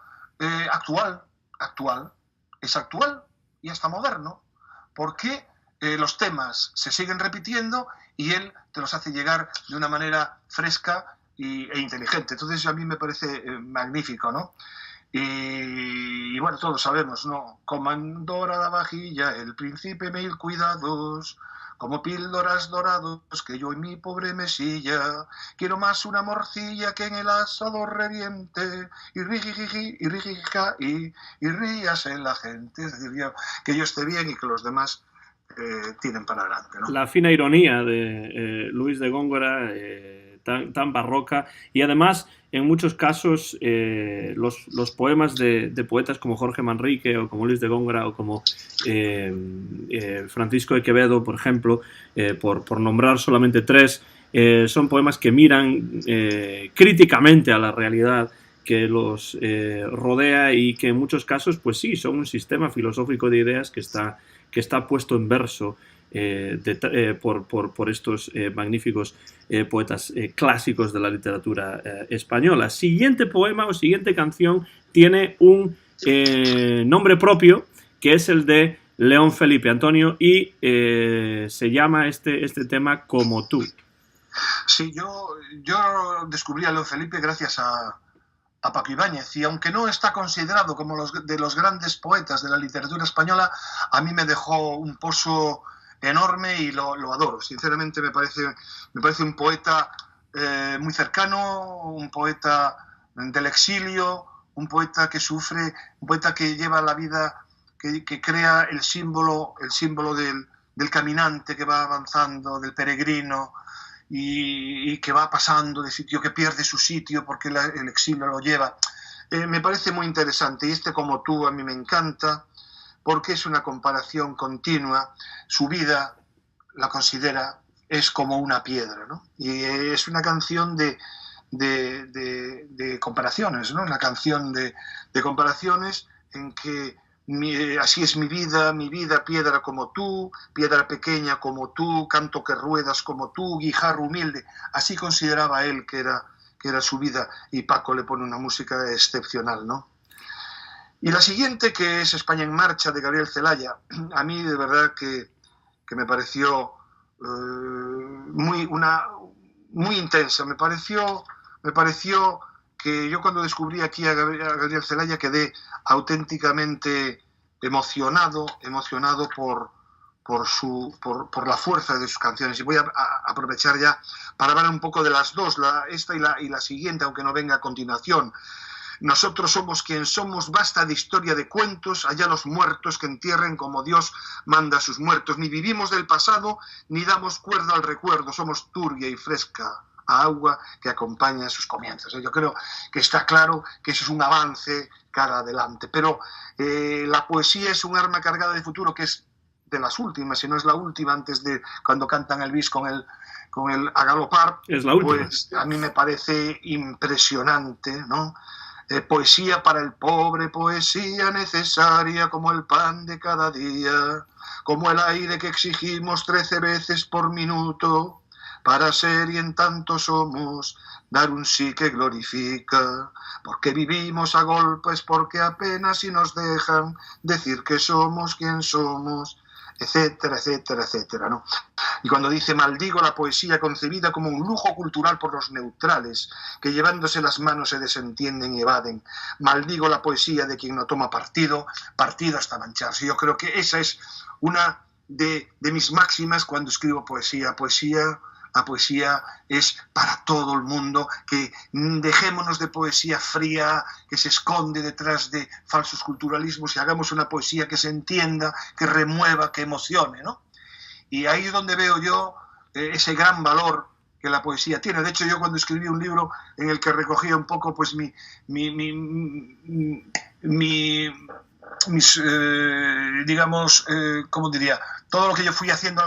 Speaker 2: actual. Es actual y hasta moderno, porque los temas se siguen repitiendo y él te los hace llegar de una manera fresca e inteligente. Entonces a mí me parece magnífico, ¿no? Y bueno, todos sabemos, ¿no? Como en dorada vajilla el príncipe 1000 cuidados, como píldoras dorados que yo en mi pobre mesilla, quiero más una morcilla que en el asador reviente, y rijijiji, y rijijija, y ríase la gente. Es decir, que yo esté bien y que los demás tienen para adelante, ¿no?
Speaker 1: La fina ironía de Luis de Góngora, tan barroca, y además en muchos casos los poemas de poetas como Jorge Manrique o como Luis de Góngora o como Francisco de Quevedo, por ejemplo, por nombrar solamente tres, son poemas que miran críticamente a la realidad que los rodea, y que en muchos casos, pues sí, son un sistema filosófico de ideas que está puesto en verso por estos magníficos poetas clásicos de la literatura española. Siguiente poema o siguiente canción tiene un nombre propio, que es el de León Felipe, Antonio, y se llama este tema Como tú.
Speaker 2: Sí, yo descubrí a León Felipe gracias a Paco Ibáñez, y aunque no está considerado como de los grandes poetas de la literatura española, a mí me dejó un pozo enorme y lo adoro. Sinceramente me parece un poeta muy cercano, un poeta del exilio, un poeta que sufre, un poeta que lleva la vida, que crea el símbolo del caminante que va avanzando, del peregrino, y que va pasando de sitio, que pierde su sitio porque el exilio lo lleva. Me parece muy interesante, y Como tú a mí me encanta, porque es una comparación continua. Su vida la considera, es como una piedra, ¿no? Y es una canción de de comparaciones, ¿no? Una canción de comparaciones en que así es mi vida, piedra como tú, piedra pequeña como tú, canto que ruedas como tú, guijarro humilde. Así consideraba él que era su vida, y Paco le pone una música excepcional, ¿no? Y la siguiente, que es España en Marcha, de Gabriel Celaya, a mí de verdad que me pareció muy intensa. Me pareció que yo, cuando descubrí aquí a Gabriel Celaya, quedé auténticamente emocionado por la fuerza de sus canciones. Y voy a aprovechar ya para hablar un poco de las dos, esta y la siguiente, aunque no venga a continuación. Nosotros somos quien somos, basta de historia de cuentos, allá los muertos que entierren como Dios manda a sus muertos. Ni vivimos del pasado, ni damos cuerda al recuerdo, somos turbia y fresca agua que acompaña sus comienzos. Yo creo que está claro que eso es un avance cara adelante, pero la poesía es un arma cargada de futuro, que es de las últimas, si no es la última, antes de cuando cantan el bis con el A Galopar.
Speaker 1: Es la última.
Speaker 2: Pues a mí me parece impresionante, ¿no? Poesía para el pobre, poesía necesaria como el pan de cada día, como el aire que exigimos 13 veces por minuto, para ser y en tanto somos, dar un sí que glorifica, porque vivimos a golpes, porque apenas si nos dejan decir que somos quien somos, etcétera, etcétera, etcétera, ¿no? Y cuando dice maldigo la poesía concebida como un lujo cultural por los neutrales, que llevándose las manos se desentienden y evaden, maldigo la poesía de quien no toma partido hasta mancharse. Yo creo que esa es una de mis máximas cuando escribo poesía. La poesía es para todo el mundo, que dejémonos de poesía fría que se esconde detrás de falsos culturalismos y hagamos una poesía que se entienda, que remueva, que emocione, ¿no? Y ahí es donde veo yo ese gran valor que la poesía tiene. De hecho, yo cuando escribí un libro en el que recogía un poco pues digamos, ¿cómo diría? Todo lo que yo fui haciendo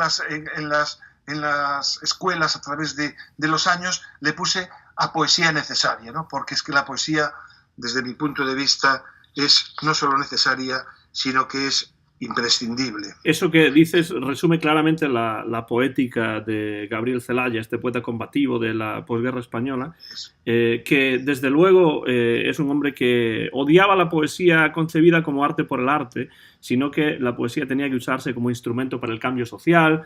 Speaker 2: en las escuelas a través de los años, le puse a poesía necesaria, ¿no? Porque es que la poesía, desde mi punto de vista, es no solo necesaria, sino que es imprescindible.
Speaker 1: Eso que dices resume claramente la poética de Gabriel Celaya, este poeta combativo de la posguerra española, que desde luego es un hombre que odiaba la poesía concebida como arte por el arte, sino que la poesía tenía que usarse como instrumento para el cambio social,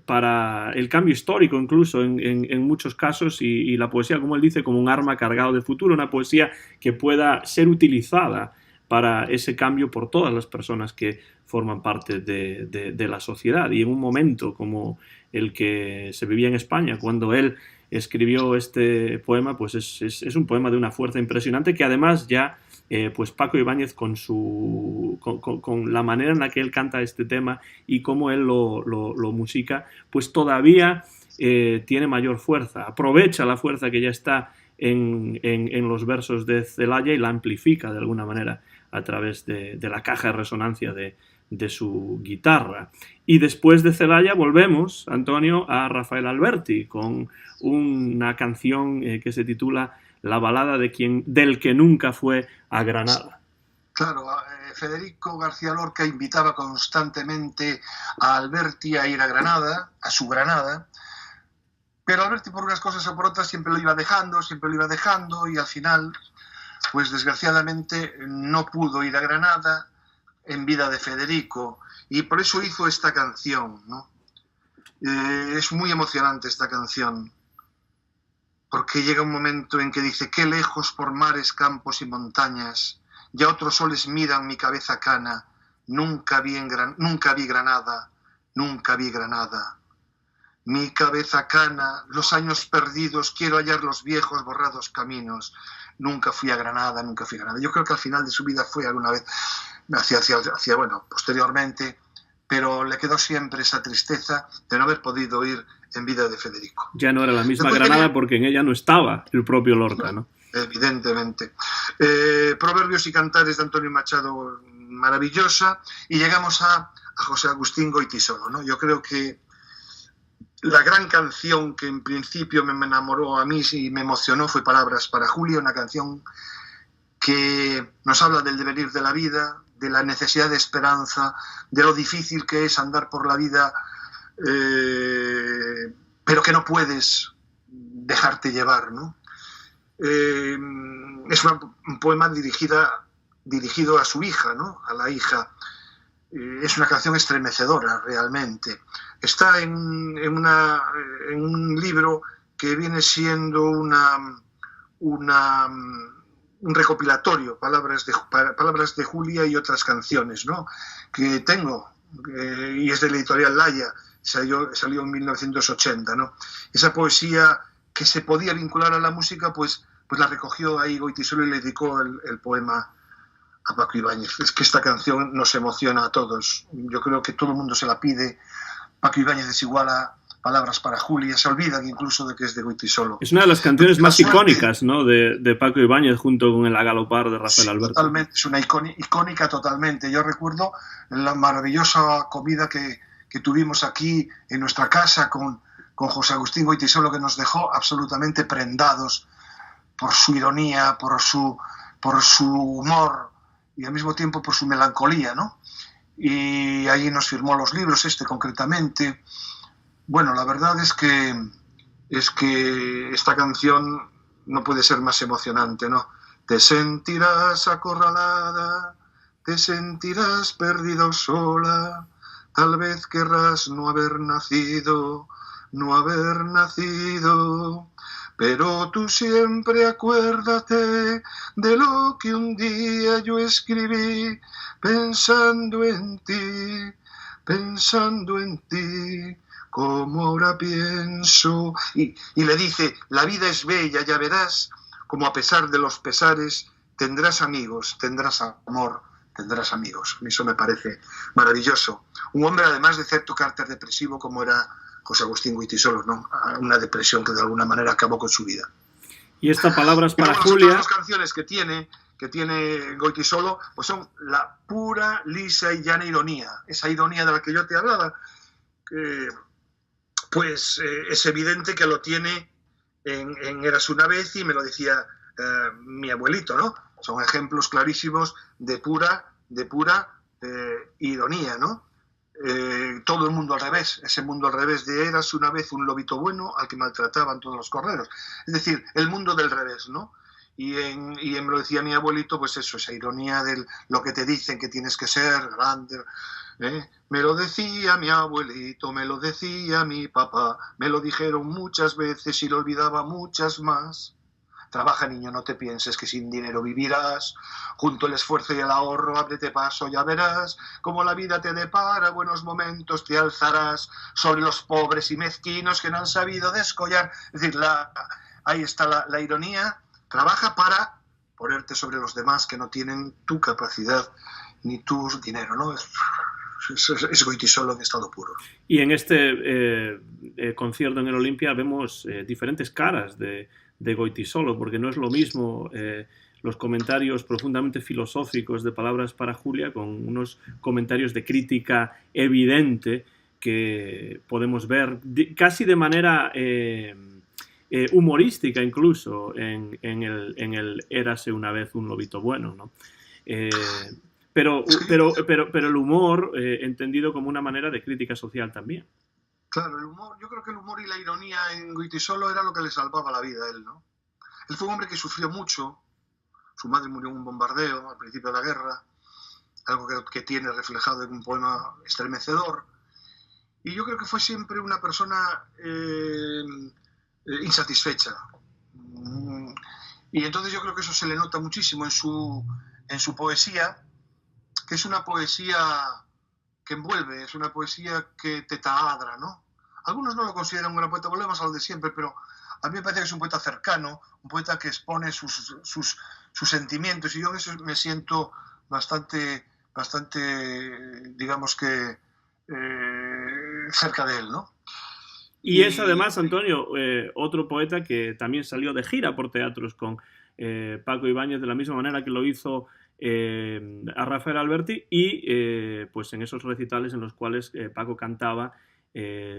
Speaker 1: para el cambio histórico incluso en muchos casos, y la poesía, como él dice, como un arma cargado de futuro, una poesía que pueda ser utilizada para ese cambio por todas las personas que forman parte de la sociedad. Y en un momento como el que se vivía en España, cuando él escribió este poema, pues es un poema de una fuerza impresionante, que además ya pues Paco Ibáñez con la manera en la que él canta este tema y cómo él lo musica, pues todavía tiene mayor fuerza, aprovecha la fuerza que ya está en los versos de Celaya y la amplifica de alguna manera a través de la caja de resonancia de su guitarra. Y después de Celaya volvemos, Antonio, a Rafael Alberti con una canción que se titula La balada del que nunca fue a Granada.
Speaker 2: Claro, Federico García Lorca invitaba constantemente a Alberti a ir a Granada, a su Granada, pero Alberti, por unas cosas o por otras, siempre lo iba dejando, y al final, pues desgraciadamente no pudo ir a Granada en vida de Federico, y por eso hizo esta canción, ¿no? Es muy emocionante esta canción, porque llega un momento en que dice: qué lejos por mares, campos y montañas, ya otros soles miran mi cabeza cana, nunca vi Granada, nunca vi Granada. Mi cabeza cana, los años perdidos, quiero hallar los viejos borrados caminos. Nunca fui a Granada, nunca fui a Granada. Yo creo que al final de su vida fue alguna vez, posteriormente, pero le quedó siempre esa tristeza de no haber podido ir en vida de Federico.
Speaker 1: Ya no era la misma Granada porque en ella no estaba el propio Lorca, ¿no?
Speaker 2: Evidentemente. Proverbios y cantares de Antonio Machado, maravillosa, y llegamos a José Agustín Goytisolo, ¿no? Yo creo que la gran canción que en principio me enamoró a mí y me emocionó fue Palabras para Julia, una canción que nos habla del devenir de la vida, de la necesidad de esperanza, de lo difícil que es andar por la vida, pero que no puedes dejarte llevar, ¿no? Es un poema dirigido a su hija, ¿no? A la hija. Es una canción estremecedora, realmente. Está en un libro que viene siendo un recopilatorio, palabras de Julia y otras canciones, ¿no? Que tengo, y es de la editorial Laya, salió en 1980, ¿no? Esa poesía que se podía vincular a la música, pues la recogió ahí Goytisolo y le dedicó el poema a Paco Ibáñez. Es que esta canción nos emociona a todos. Yo creo que todo el mundo se la pide. Paco Ibáñez es igual a Palabras para Julia. Se olvidan incluso de que es de Goytisolo.
Speaker 1: Es una de las canciones más icónicas, ¿no? de Paco Ibáñez, junto con El Agalopar de Rafael Alberti.
Speaker 2: Totalmente, es una icónica totalmente. Yo recuerdo la maravillosa comida que tuvimos aquí en nuestra casa con José Agustín Goytisolo, que nos dejó absolutamente prendados por su ironía, por su humor, y al mismo tiempo por su melancolía, ¿no? Y ahí nos firmó los libros, concretamente. Bueno, la verdad es que esta canción no puede ser más emocionante, ¿no? Te sentirás acorralada, te sentirás perdido sola, tal vez querrás no haber nacido, pero tú siempre acuérdate de lo que un día yo escribí, pensando en ti, como ahora pienso. Y le dice, la vida es bella, ya verás, como a pesar de los pesares, tendrás amigos, tendrás amor, tendrás amigos. Eso me parece maravilloso. Un hombre, además de cierto carácter depresivo, como era José Agustín Goytisolo, ¿no? Una depresión que de alguna manera acabó con su vida.
Speaker 1: Y estas Palabras para Julia.
Speaker 2: Las canciones que tiene Goytisolo, pues son la pura, lisa y llana ironía. Esa ironía de la que yo te hablaba, pues es evidente que lo tiene en Eras una vez, y me lo decía mi abuelito, ¿no? Son ejemplos clarísimos de pura ironía, ¿no? Todo el mundo al revés, ese mundo al revés de Eras una vez un lobito bueno al que maltrataban todos los corderos. Es decir, el mundo del revés, ¿no? Y me lo decía mi abuelito, pues eso, esa ironía de lo que te dicen que tienes que ser grande. Me lo decía mi abuelito, me lo decía mi papá, me lo dijeron muchas veces y lo olvidaba muchas más. Trabaja, niño, no te pienses que sin dinero vivirás. Junto el esfuerzo y el ahorro, ábrete paso, ya verás. Como la vida te depara, buenos momentos te alzarás sobre los pobres y mezquinos que no han sabido descollar. Es decir, ahí está la ironía. Trabaja para ponerte sobre los demás que no tienen tu capacidad ni tu dinero, ¿no? Es Goytisolo en estado puro.
Speaker 1: Y en este concierto en el Olimpia vemos diferentes caras de Goytisolo, porque no es lo mismo los comentarios profundamente filosóficos de Palabras para Julia con unos comentarios de crítica evidente que podemos ver casi de manera humorística incluso en el Érase una vez un lobito bueno, ¿no? Pero el humor entendido como una manera de crítica social también.
Speaker 2: Claro, el humor, yo creo que el humor y la ironía en Goytisolo era lo que le salvaba la vida a él, ¿no? Él fue un hombre que sufrió mucho. Su madre murió en un bombardeo al principio de la guerra, algo que tiene reflejado en un poema estremecedor. Y yo creo que fue siempre una persona insatisfecha. Y entonces yo creo que eso se le nota muchísimo en su poesía, que es una poesía que envuelve, es una poesía que te taladra, ¿no? Algunos no lo consideran un gran poeta, volvemos a lo de siempre, pero a mí me parece que es un poeta cercano, un poeta que expone sus sentimientos, y yo en eso me siento bastante digamos que cerca de él, ¿no?
Speaker 1: Y es además, Antonio, otro poeta que también salió de gira por teatros con Paco Ibáñez, de la misma manera que lo hizo a Rafael Alberti, y pues en esos recitales en los cuales Paco cantaba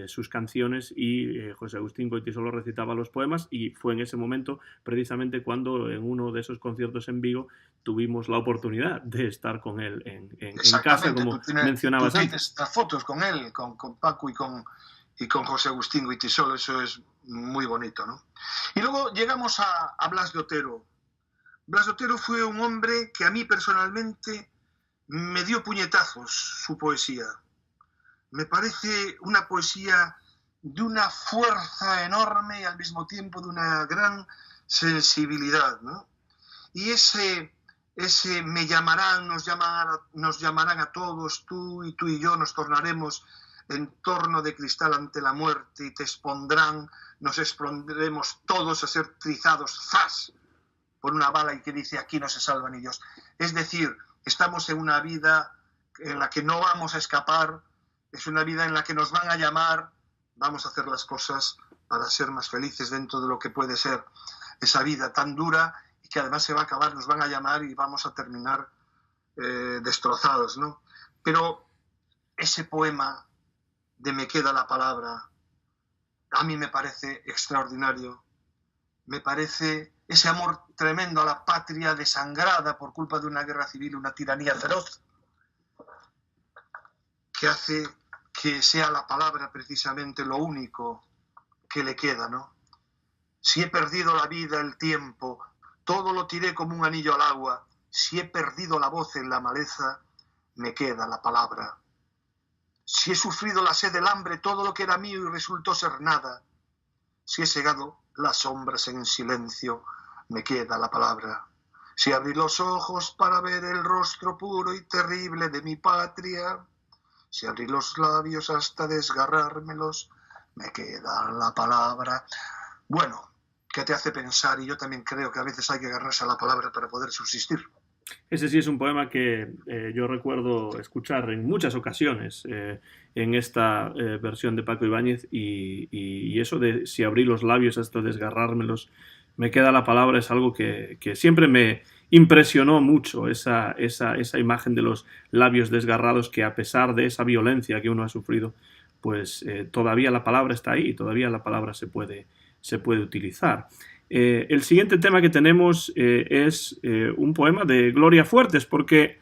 Speaker 1: sus canciones y José Agustín Goytisolo recitaba los poemas, y fue en ese momento precisamente cuando en uno de esos conciertos en Vigo tuvimos la oportunidad de estar con él en casa, como mencionabas
Speaker 2: tú
Speaker 1: antes.
Speaker 2: Tienes las fotos con él, con Paco y con José Agustín Goytisolo, eso es muy bonito, ¿no? Y luego llegamos a Blas de Otero. Blas de Otero fue un hombre que a mí personalmente me dio puñetazos su poesía. Me parece una poesía de una fuerza enorme y al mismo tiempo de una gran sensibilidad, ¿no? Y ese me llamarán, nos llamarán a todos, tú y yo nos tornaremos en torno de cristal ante la muerte y te expondrán, nos expondremos todos a ser trizados, ¡zas!, por una bala, y que dice, aquí no se salva ni Dios. Es decir, estamos en una vida en la que no vamos a escapar, es una vida en la que nos van a llamar, vamos a hacer las cosas para ser más felices dentro de lo que puede ser esa vida tan dura y que además se va a acabar, nos van a llamar y vamos a terminar destrozados, ¿no? Pero ese poema de Me queda la palabra, a mí me parece extraordinario. Me parece ese amor tremendo a la patria desangrada por culpa de una guerra civil, una tiranía feroz, que hace que sea la palabra precisamente lo único que le queda, ¿no? Si he perdido la vida, el tiempo, todo lo tiré como un anillo al agua. Si he perdido la voz en la maleza, me queda la palabra. Si he sufrido la sed, el hambre, todo lo que era mío y resultó ser nada. Si he cegado las sombras en silencio, me queda la palabra. Si abrí los ojos para ver el rostro puro y terrible de mi patria, si abrí los labios hasta desgarrármelos, me queda la palabra. Bueno, ¿qué te hace pensar? Y yo también creo que a veces hay que agarrarse a la palabra para poder subsistir.
Speaker 1: Ese sí es un poema que yo recuerdo escuchar en muchas ocasiones en esta versión de Paco Ibáñez, y eso de si abrí los labios hasta desgarrármelos, me queda la palabra, es algo que siempre me impresionó mucho, esa imagen de los labios desgarrados, que a pesar de esa violencia que uno ha sufrido, pues todavía la palabra está ahí, todavía la palabra se puede utilizar. El siguiente tema que tenemos es un poema de Gloria Fuertes, porque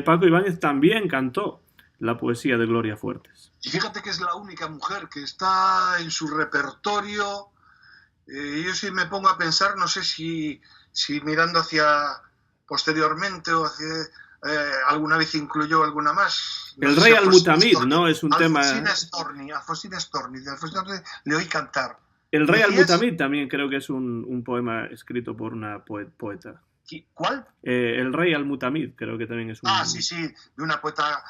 Speaker 1: Paco Ibáñez también cantó la poesía de Gloria Fuertes.
Speaker 2: Y fíjate que es la única mujer que está en su repertorio. Yo sí me pongo a pensar, no sé si mirando hacia posteriormente o hacia alguna vez incluyó alguna más.
Speaker 1: No, el Rey Al-Mutamid, ¿no? Es un
Speaker 2: Alfonsina Storni, de Alfonsina Storni le oí cantar.
Speaker 1: El Rey Al-Mutamid también creo que es un poema escrito por una poeta.
Speaker 2: ¿Cuál?
Speaker 1: El Rey Al-Mutamid creo que también es un...
Speaker 2: Sí, de una poeta,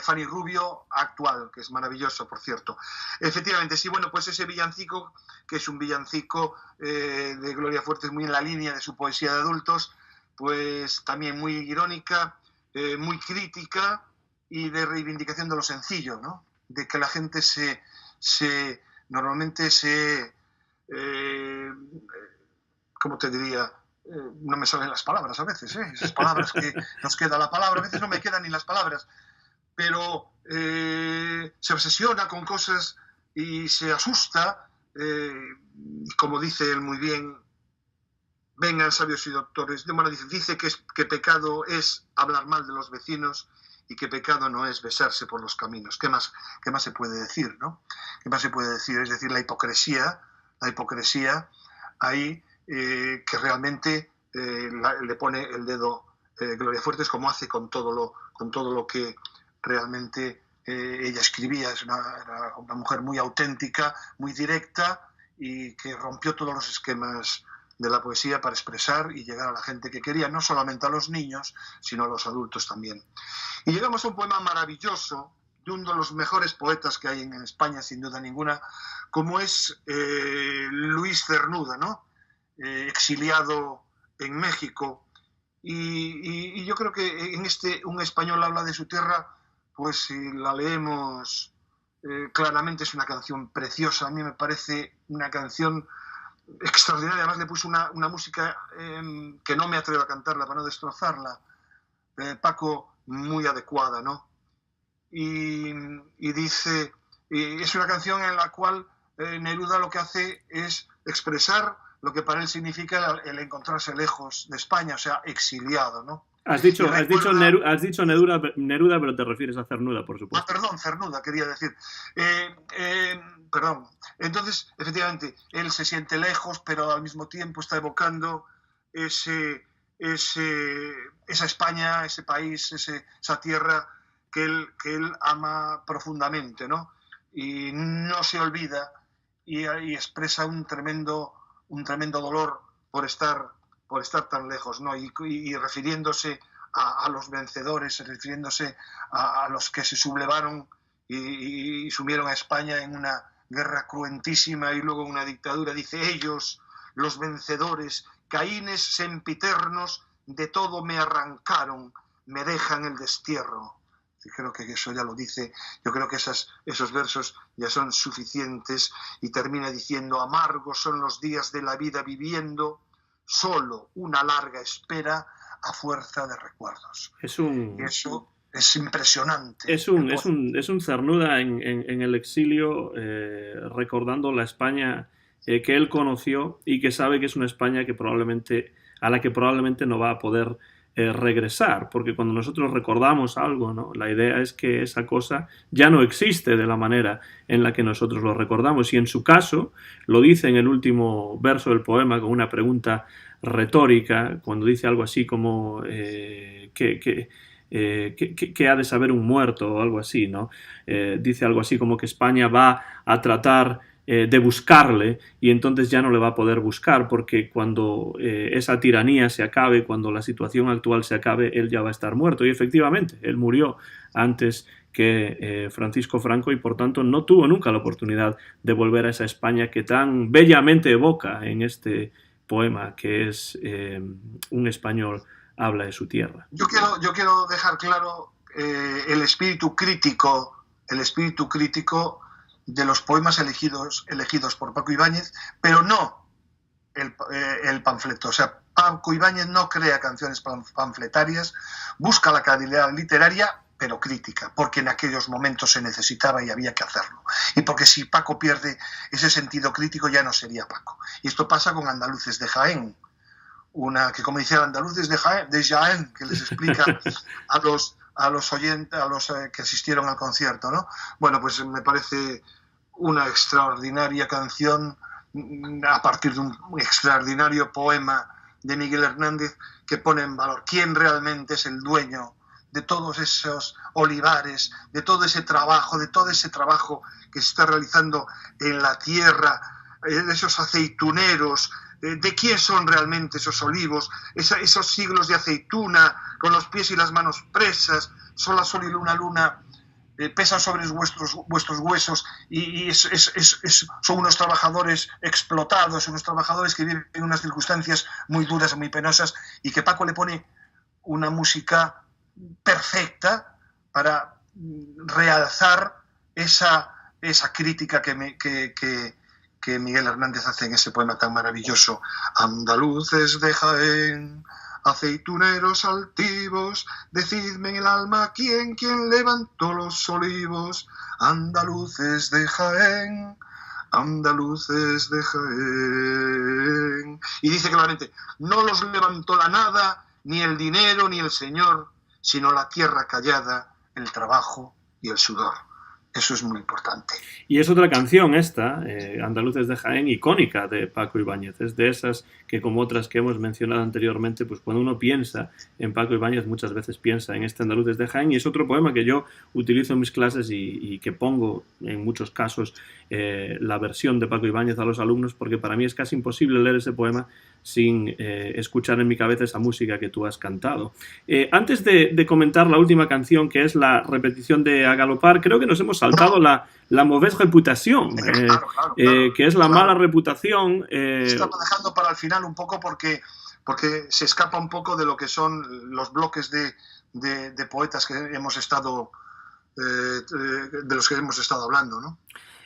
Speaker 2: Fanny Rubio, actual, que es maravilloso, por cierto. Efectivamente, sí, bueno, pues ese villancico, que es un villancico de Gloria Fuertes muy en la línea de su poesía de adultos, pues también muy irónica, muy crítica y de reivindicación de lo sencillo, ¿no? De que la gente normalmente ¿cómo te diría? No me salen las palabras a veces, esas palabras que nos queda la palabra, a veces no me quedan ni las palabras, pero se obsesiona con cosas y se asusta, como dice él muy bien, vengan sabios y doctores, bueno, dice que pecado es hablar mal de los vecinos y que pecado no es besarse por los caminos. ¿Qué más se puede decir, no? ¿Qué más se puede decir? Es decir, la hipocresía ahí, que realmente le pone el dedo Gloria Fuertes, como hace con todo lo que realmente ella escribía. Era una mujer muy auténtica, muy directa, y que rompió todos los esquemas de la poesía para expresar y llegar a la gente que quería, no solamente a los niños, sino a los adultos también. Y llegamos a un poema maravilloso de uno de los mejores poetas que hay en España, sin duda ninguna, como es Luis Cernuda, ¿no? Exiliado en México. Y yo creo que en Un español habla de su tierra, pues si la leemos claramente es una canción preciosa. A mí me parece una canción extraordinaria. Además le puso una música que no me atrevo a cantarla para no destrozarla, Paco, muy adecuada, ¿no? Y dice: Y es una canción en la cual Neruda lo que hace es expresar lo que para él significa el encontrarse lejos de España, o sea, exiliado, ¿no?
Speaker 1: Has dicho Neruda, pero te refieres a Cernuda, por supuesto.
Speaker 2: Perdón, Cernuda, quería decir. Perdón. Entonces, efectivamente, él se siente lejos, pero al mismo tiempo está evocando esa España, ese país, esa tierra que él ama profundamente, ¿no? Y no se olvida y expresa un tremendo dolor por estar tan lejos, ¿no? Y refiriéndose a los vencedores, refiriéndose a los que se sublevaron y sumieron a España en una guerra cruentísima y luego una dictadura. Dice: ellos, los vencedores, caínes sempiternos, de todo me arrancaron, me dejan el destierro. Y creo que eso ya lo dice. Yo creo que esos versos ya son suficientes, y termina diciendo: amargos son los días de la vida viviendo, solo una larga espera a fuerza de recuerdos. Eso es impresionante.
Speaker 1: Es un Cernuda en el exilio, recordando la España que él conoció y que sabe que es una España a la que probablemente no va a poder regresar, porque cuando nosotros recordamos algo, ¿no?, la idea es que esa cosa ya no existe de la manera en la que nosotros lo recordamos, y en su caso lo dice en el último verso del poema con una pregunta retórica, cuando dice algo así como ¿qué ha de saber un muerto? O algo así, ¿no? Dice algo así como que España va a tratar de buscarle, y entonces ya no le va a poder buscar, porque cuando esa tiranía se acabe, cuando la situación actual se acabe, él ya va a estar muerto. Y efectivamente, él murió antes que Francisco Franco, y por tanto no tuvo nunca la oportunidad de volver a esa España que tan bellamente evoca en este poema, que es un español habla de su tierra.
Speaker 2: Yo quiero dejar claro el espíritu crítico de los poemas elegidos por Paco Ibáñez, pero no el panfleto. O sea, Paco Ibáñez no crea canciones panfletarias, busca la calidad literaria, pero crítica, porque en aquellos momentos se necesitaba y había que hacerlo. Y porque si Paco pierde ese sentido crítico, ya no sería Paco. Y esto pasa con Andaluces de Jaén, que, como decía, Andaluces de Jaén, que les explica a los oyentes, a los que asistieron al concierto, ¿no? Bueno, pues me parece una extraordinaria canción a partir de un extraordinario poema de Miguel Hernández, que pone en valor quién realmente es el dueño de todos esos olivares, de todo ese trabajo que se está realizando en la tierra, de esos aceituneros, de quién son realmente esos olivos, esos siglos de aceituna con los pies y las manos presas, sol a sol y luna a luna, pesan sobre vuestros huesos, y son unos trabajadores explotados, unos trabajadores que viven en unas circunstancias muy duras, muy penosas, y que Paco le pone una música perfecta para realzar esa crítica que Miguel Hernández hace en ese poema tan maravilloso. Andaluces de Jaén, aceituneros altivos, decidme en el alma quién levantó los olivos. Andaluces de Jaén, andaluces de Jaén. Y dice claramente: no los levantó la nada, ni el dinero, ni el señor, sino la tierra callada, el trabajo y el sudor. Eso es muy importante.
Speaker 1: Y es otra canción esta, Andaluces de Jaén, icónica de Paco Ibáñez. Es de esas que, como otras que hemos mencionado anteriormente, pues cuando uno piensa en Paco Ibáñez muchas veces piensa en este Andaluces de Jaén, y es otro poema que yo utilizo en mis clases y que pongo en muchos casos la versión de Paco Ibáñez a los alumnos, porque para mí es casi imposible leer ese poema sin escuchar en mi cabeza esa música que tú has cantado. Antes de comentar la última canción, que es la repetición de A Galopar, creo que nos hemos saltado la mauvaise réputation, claro, que es la mala reputación.
Speaker 2: Estaba dejando para el final un poco porque se escapa un poco de lo que son los bloques de poetas que hemos estado de los que hemos estado hablando, ¿no?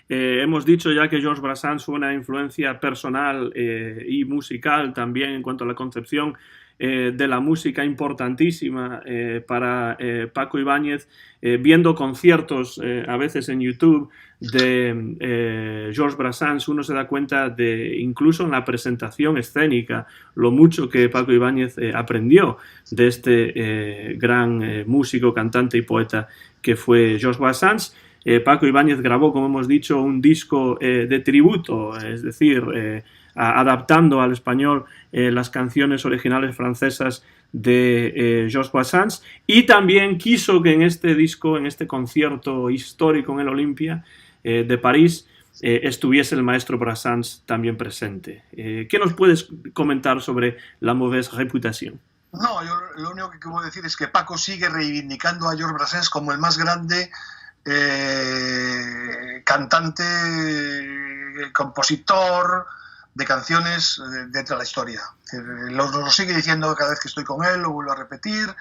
Speaker 1: Hemos dicho ya que Georges Brassens fue una influencia personal y musical también en cuanto a la concepción de la música importantísima para Paco Ibáñez, viendo conciertos a veces en YouTube de Georges Brassens, uno se da cuenta de, incluso en la presentación escénica, lo mucho que Paco Ibáñez aprendió de este gran músico, cantante y poeta que fue Georges Brassens. Paco Ibáñez grabó, como hemos dicho, un disco de tributo, es decir, adaptando al español las canciones originales francesas de Georges Brassens, y también quiso que en este disco, en este concierto histórico en el Olympia de París, estuviese el maestro Brassens también presente. ¿Qué nos puedes comentar sobre la mauvaise réputation?
Speaker 2: No, yo lo único que quiero decir es que Paco sigue reivindicando a Georges Brassens como el más grande cantante, compositor de canciones de la historia. Lo sigue diciendo cada vez que estoy con él, lo vuelvo a repetir,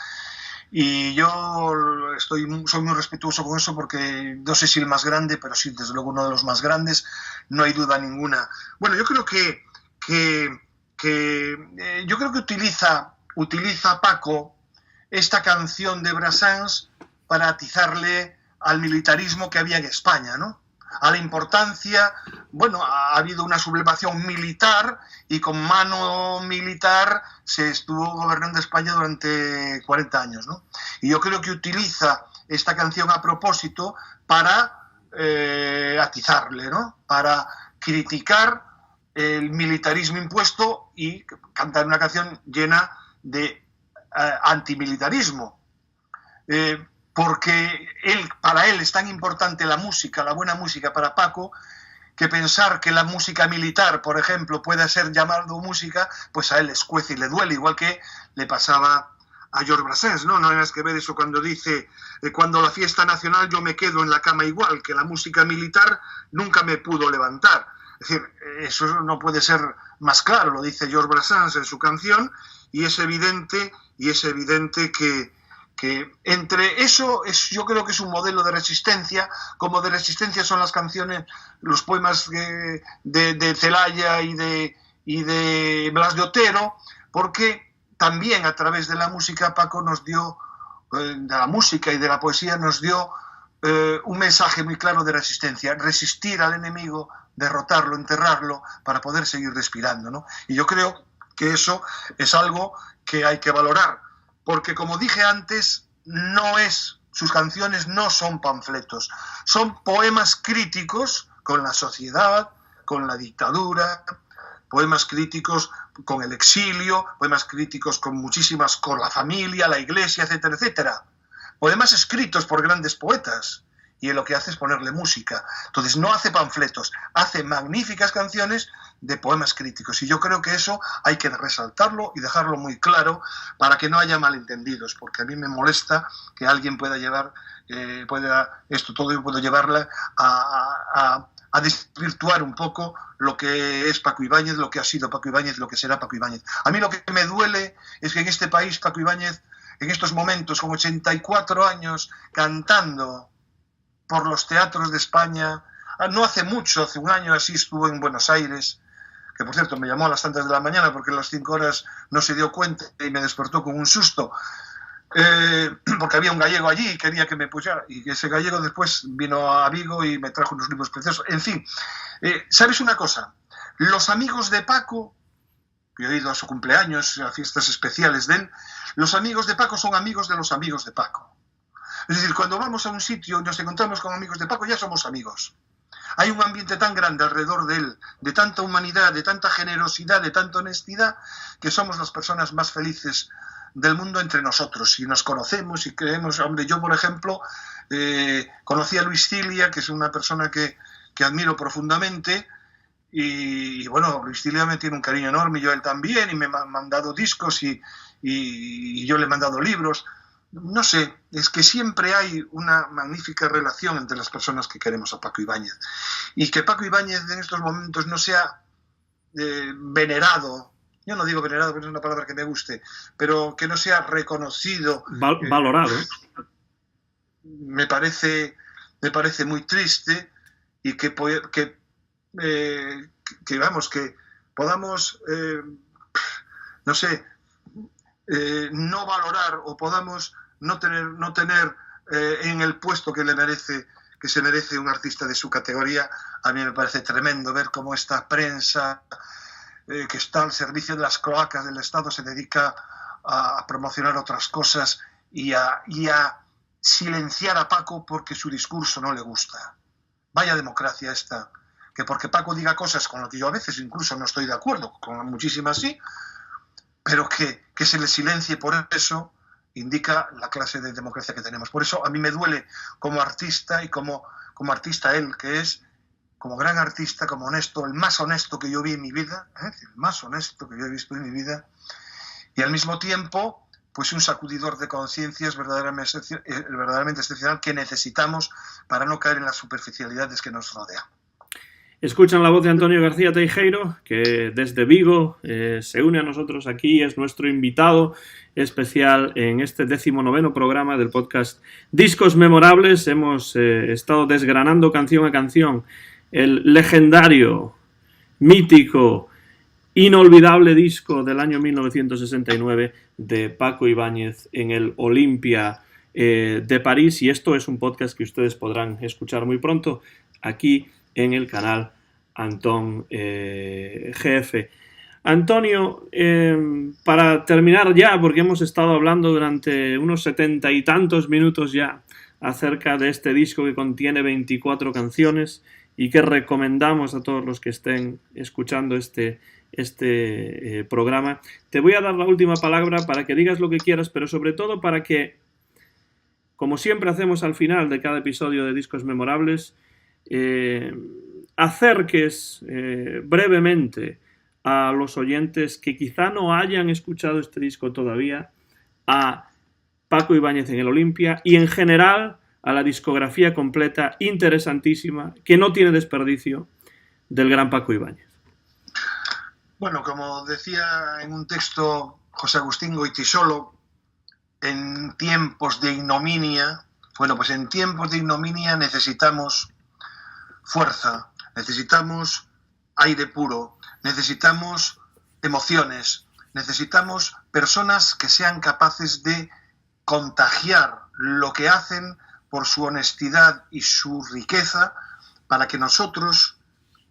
Speaker 2: y yo soy muy respetuoso con eso, porque no sé si el más grande, pero sí, desde luego uno de los más grandes, no hay duda ninguna. Bueno, yo creo que utiliza Paco esta canción de Brassens para atizarle al militarismo que había en España, ¿no? A la importancia, bueno, ha habido una sublevación militar, y con mano militar se estuvo gobernando España durante 40 años, ¿no? Y yo creo que utiliza esta canción a propósito para atizarle, ¿no? Para criticar el militarismo impuesto y cantar una canción llena de antimilitarismo. Porque para él es tan importante la música, la buena música para Paco, que pensar que la música militar, por ejemplo, pueda ser llamado música, pues a él le escuece y le duele, igual que le pasaba a Georges Brassens, ¿no? No hay más que ver eso cuando dice, cuando la fiesta nacional yo me quedo en la cama igual, que la música militar nunca me pudo levantar. Es decir, eso no puede ser más claro, lo dice Georges Brassens en su canción, y es evidente que entre eso, yo creo que es un modelo de resistencia, como de resistencia son las canciones, los poemas de Celaya y de Blas de Otero, porque también a través de la música Paco nos dio, de la música y de la poesía nos dio un mensaje muy claro de resistencia, resistir al enemigo, derrotarlo, enterrarlo, para poder seguir respirando, ¿no? Y yo creo que eso es algo que hay que valorar, porque, como dije antes, sus canciones no son panfletos, son poemas críticos con la sociedad, con la dictadura, poemas críticos con el exilio, poemas críticos con la familia, la iglesia, etcétera, etcétera. Poemas escritos por grandes poetas, y él lo que hace es ponerle música. Entonces no hace panfletos, hace magníficas canciones de poemas críticos, y yo creo que eso hay que resaltarlo y dejarlo muy claro para que no haya malentendidos, porque a mí me molesta que alguien pueda llevarla a desvirtuar un poco lo que es Paco Ibáñez, lo que ha sido Paco Ibáñez, lo que será Paco Ibáñez. A mí lo que me duele es que en este país Paco Ibáñez, en estos momentos, con 84 años, cantando por los teatros de España, no hace mucho, hace un año así, estuvo en Buenos Aires, que por cierto me llamó a las tantas de la mañana porque a las 5 horas no se dio cuenta y me despertó con un susto, porque había un gallego allí y quería que me pusiera, y ese gallego después vino a Vigo y me trajo unos libros preciosos. En fin, ¿sabes una cosa? Los amigos de Paco, yo he ido a su cumpleaños, a fiestas especiales de él, los amigos de Paco son amigos de los amigos de Paco. Es decir, cuando vamos a un sitio y nos encontramos con amigos de Paco, ya somos amigos. Hay un ambiente tan grande alrededor de él, de tanta humanidad, de tanta generosidad, de tanta honestidad, que somos las personas más felices del mundo entre nosotros. Y nos conocemos y creemos. Hombre, yo, por ejemplo, conocí a Luis Cilia, que es una persona que admiro profundamente, y bueno, Luis Cilia me tiene un cariño enorme, yo a él también, y me ha mandado discos y yo le he mandado libros. No sé, es que siempre hay una magnífica relación entre las personas que queremos a Paco Ibáñez. Y que Paco Ibáñez en estos momentos no sea venerado, yo no digo venerado porque es una palabra que me guste, pero que no sea reconocido,
Speaker 1: valorado.
Speaker 2: Me parece muy triste, y que podamos, no sé, no valorar o podamos no tener en el puesto que se merece un artista de su categoría. A mí me parece tremendo ver cómo esta prensa que está al servicio de las cloacas del Estado se dedica a promocionar otras cosas y a silenciar a Paco porque su discurso no le gusta. Vaya democracia esta, que porque Paco diga cosas con las que yo a veces incluso no estoy de acuerdo, con muchísimas sí, pero que se le silencie por eso indica la clase de democracia que tenemos. Por eso a mí me duele como artista y como artista él, que es como gran artista, como honesto, el más honesto que yo vi en mi vida, el más honesto que yo he visto en mi vida, y al mismo tiempo pues un sacudidor de conciencias verdaderamente excepcional que necesitamos para no caer en las superficialidades que nos rodean.
Speaker 1: Escuchan la voz de Antonio García Teijeiro, que desde Vigo se une a nosotros aquí, es nuestro invitado especial en este 19º programa del podcast Discos Memorables. Hemos estado desgranando canción a canción el legendario, mítico, inolvidable disco del año 1969 de Paco Ibáñez en el Olympia de París, y esto es un podcast que ustedes podrán escuchar muy pronto aquí en el canal Antón GF. Antonio, para terminar ya, porque hemos estado hablando durante unos 70 y tantos minutos ya acerca de este disco que contiene 24 canciones y que recomendamos a todos los que estén escuchando este programa, te voy a dar la última palabra para que digas lo que quieras, pero sobre todo para que, como siempre hacemos al final de cada episodio de Discos Memorables, acerques brevemente a los oyentes que quizá no hayan escuchado este disco todavía a Paco Ibáñez en el Olympia y en general a la discografía completa, interesantísima, que no tiene desperdicio, del gran Paco Ibáñez.
Speaker 2: Bueno, como decía en un texto José Agustín Goytisolo, en tiempos de ignominia, necesitamos fuerza, necesitamos aire puro, necesitamos emociones, necesitamos personas que sean capaces de contagiar lo que hacen por su honestidad y su riqueza, para que nosotros,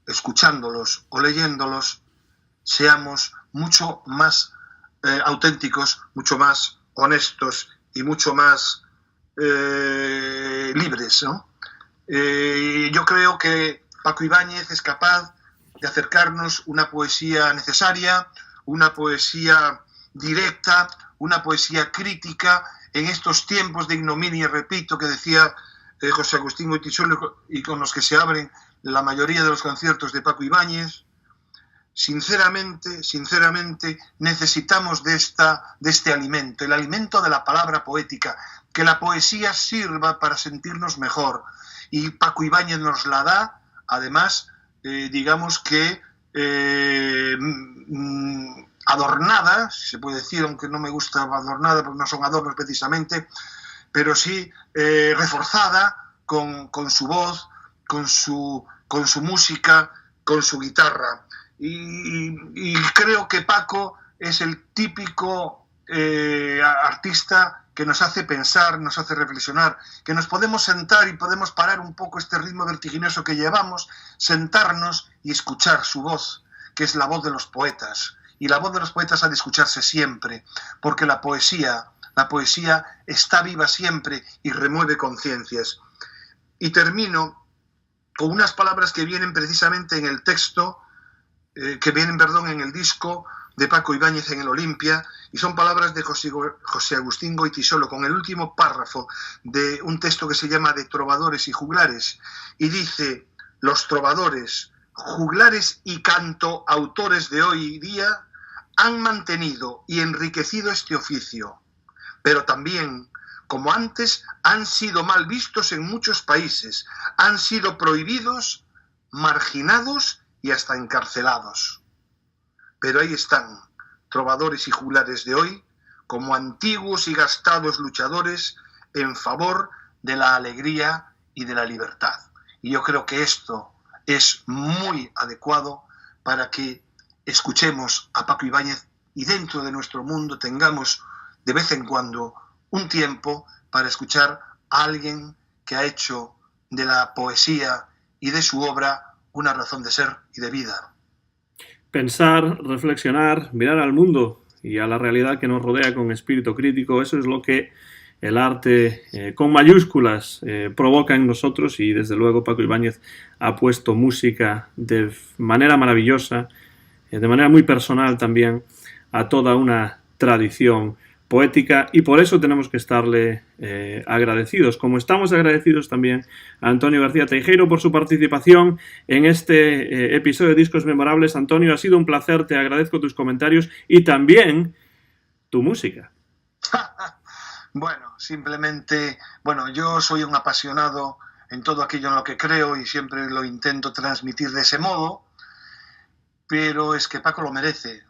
Speaker 2: escuchándolos o leyéndolos, seamos mucho más auténticos, mucho más honestos y mucho más libres, ¿no? Yo creo que Paco Ibáñez es capaz de acercarnos una poesía necesaria, una poesía directa, una poesía crítica en estos tiempos de ignominia, repito, que decía José Agustín Goytisolo y con los que se abren la mayoría de los conciertos de Paco Ibáñez. Sinceramente, necesitamos de este alimento, el alimento de la palabra poética, que la poesía sirva para sentirnos mejor. Y Paco Ibáñez nos la da, además, digamos que adornada, si se puede decir, aunque no me gusta adornada porque no son adornos precisamente, pero sí reforzada con su voz, con su música, con su guitarra. Y creo que Paco es el típico artista que nos hace pensar, nos hace reflexionar, que nos podemos sentar y podemos parar un poco este ritmo vertiginoso que llevamos, sentarnos y escuchar su voz, que es la voz de los poetas. Y la voz de los poetas ha de escucharse siempre, porque la poesía está viva siempre y remueve conciencias. Y termino con unas palabras que vienen precisamente en el texto, en el disco de Paco Ibáñez en el Olympia, y son palabras de José Agustín Goytisolo, con el último párrafo de un texto que se llama De trovadores y juglares, y dice: los trovadores, juglares y cantoautores de hoy día han mantenido y enriquecido este oficio, pero también, como antes, han sido mal vistos en muchos países, han sido prohibidos, marginados y hasta encarcelados. Pero ahí están, trovadores y juglares de hoy, como antiguos y gastados luchadores en favor de la alegría y de la libertad. Y yo creo que esto es muy adecuado para que escuchemos a Paco Ibáñez y dentro de nuestro mundo tengamos de vez en cuando un tiempo para escuchar a alguien que ha hecho de la poesía y de su obra una razón de ser y de vida.
Speaker 1: Pensar, reflexionar, mirar al mundo y a la realidad que nos rodea con espíritu crítico, eso es lo que el arte con mayúsculas provoca en nosotros, y desde luego Paco Ibáñez ha puesto música de manera maravillosa, de manera muy personal también, a toda una tradición poética, y por eso tenemos que estarle agradecidos, como estamos agradecidos también a Antonio García Teijeiro por su participación en este episodio de Discos Memorables. Antonio, ha sido un placer, te agradezco tus comentarios y también tu música.
Speaker 2: Bueno, simplemente, yo soy un apasionado en todo aquello en lo que creo y siempre lo intento transmitir de ese modo, pero es que Paco lo merece.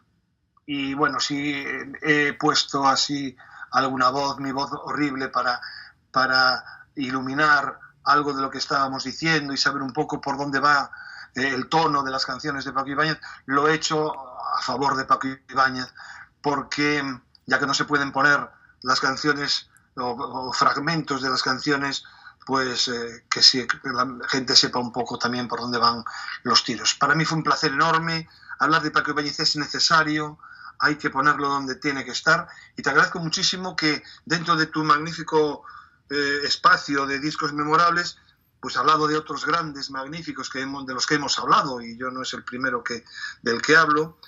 Speaker 2: Y bueno, sí he puesto así alguna voz, mi voz horrible, para iluminar algo de lo que estábamos diciendo y saber un poco por dónde va el tono de las canciones de Paco Ibáñez. Lo he hecho a favor de Paco Ibáñez, porque ya que no se pueden poner las canciones o fragmentos de las canciones, pues que la gente sepa un poco también por dónde van los tiros. Para mí fue un placer enorme. Hablar de Paco Ibáñez es necesario, hay que ponerlo donde tiene que estar, y te agradezco muchísimo que dentro de tu magnífico espacio de Discos Memorables, pues hablado de otros grandes, magníficos de los que hemos hablado, y yo no es el primero del que hablo,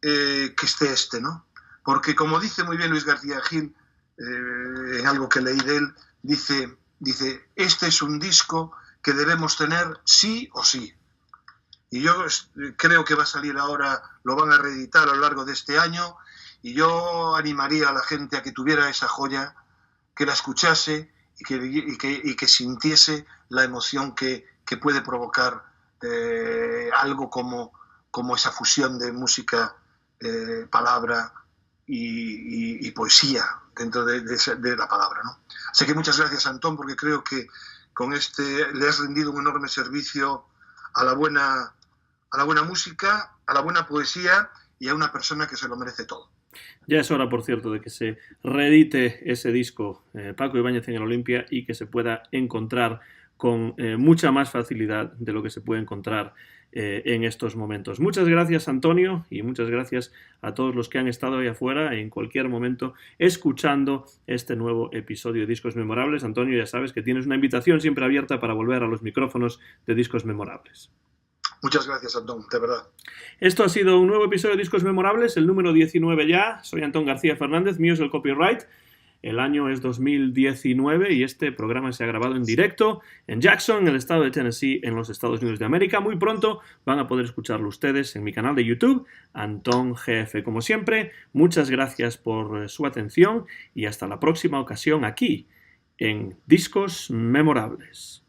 Speaker 2: que esté ¿no? Porque como dice muy bien Luis García Gil, en algo que leí de él, dice, este es un disco que debemos tener sí o sí. Y yo creo que va a salir ahora, lo van a reeditar a lo largo de este año, y yo animaría a la gente a que tuviera esa joya, que la escuchase y que sintiese la emoción que puede provocar algo como esa fusión de música, palabra y poesía dentro de la palabra, ¿no? Así que muchas gracias, Antón, porque creo que con le has rendido un enorme servicio a la buena música, a la buena poesía y a una persona que se lo merece todo.
Speaker 1: Ya es hora, por cierto, de que se reedite ese disco, Paco Ibáñez en el Olimpia, y que se pueda encontrar con mucha más facilidad de lo que se puede encontrar en estos momentos. Muchas gracias, Antonio, y muchas gracias a todos los que han estado ahí afuera en cualquier momento escuchando este nuevo episodio de Discos Memorables. Antonio, ya sabes que tienes una invitación siempre abierta para volver a los micrófonos de Discos Memorables.
Speaker 2: Muchas gracias, Antón, de verdad.
Speaker 1: Esto ha sido un nuevo episodio de Discos Memorables, el número 19 ya. Soy Antón García Fernández, mío es el copyright. El año es 2019 y este programa se ha grabado en directo en Jackson, en el estado de Tennessee, en los Estados Unidos de América. Muy pronto van a poder escucharlo ustedes en mi canal de YouTube, Antón GF. Como siempre, muchas gracias por su atención y hasta la próxima ocasión aquí en Discos Memorables.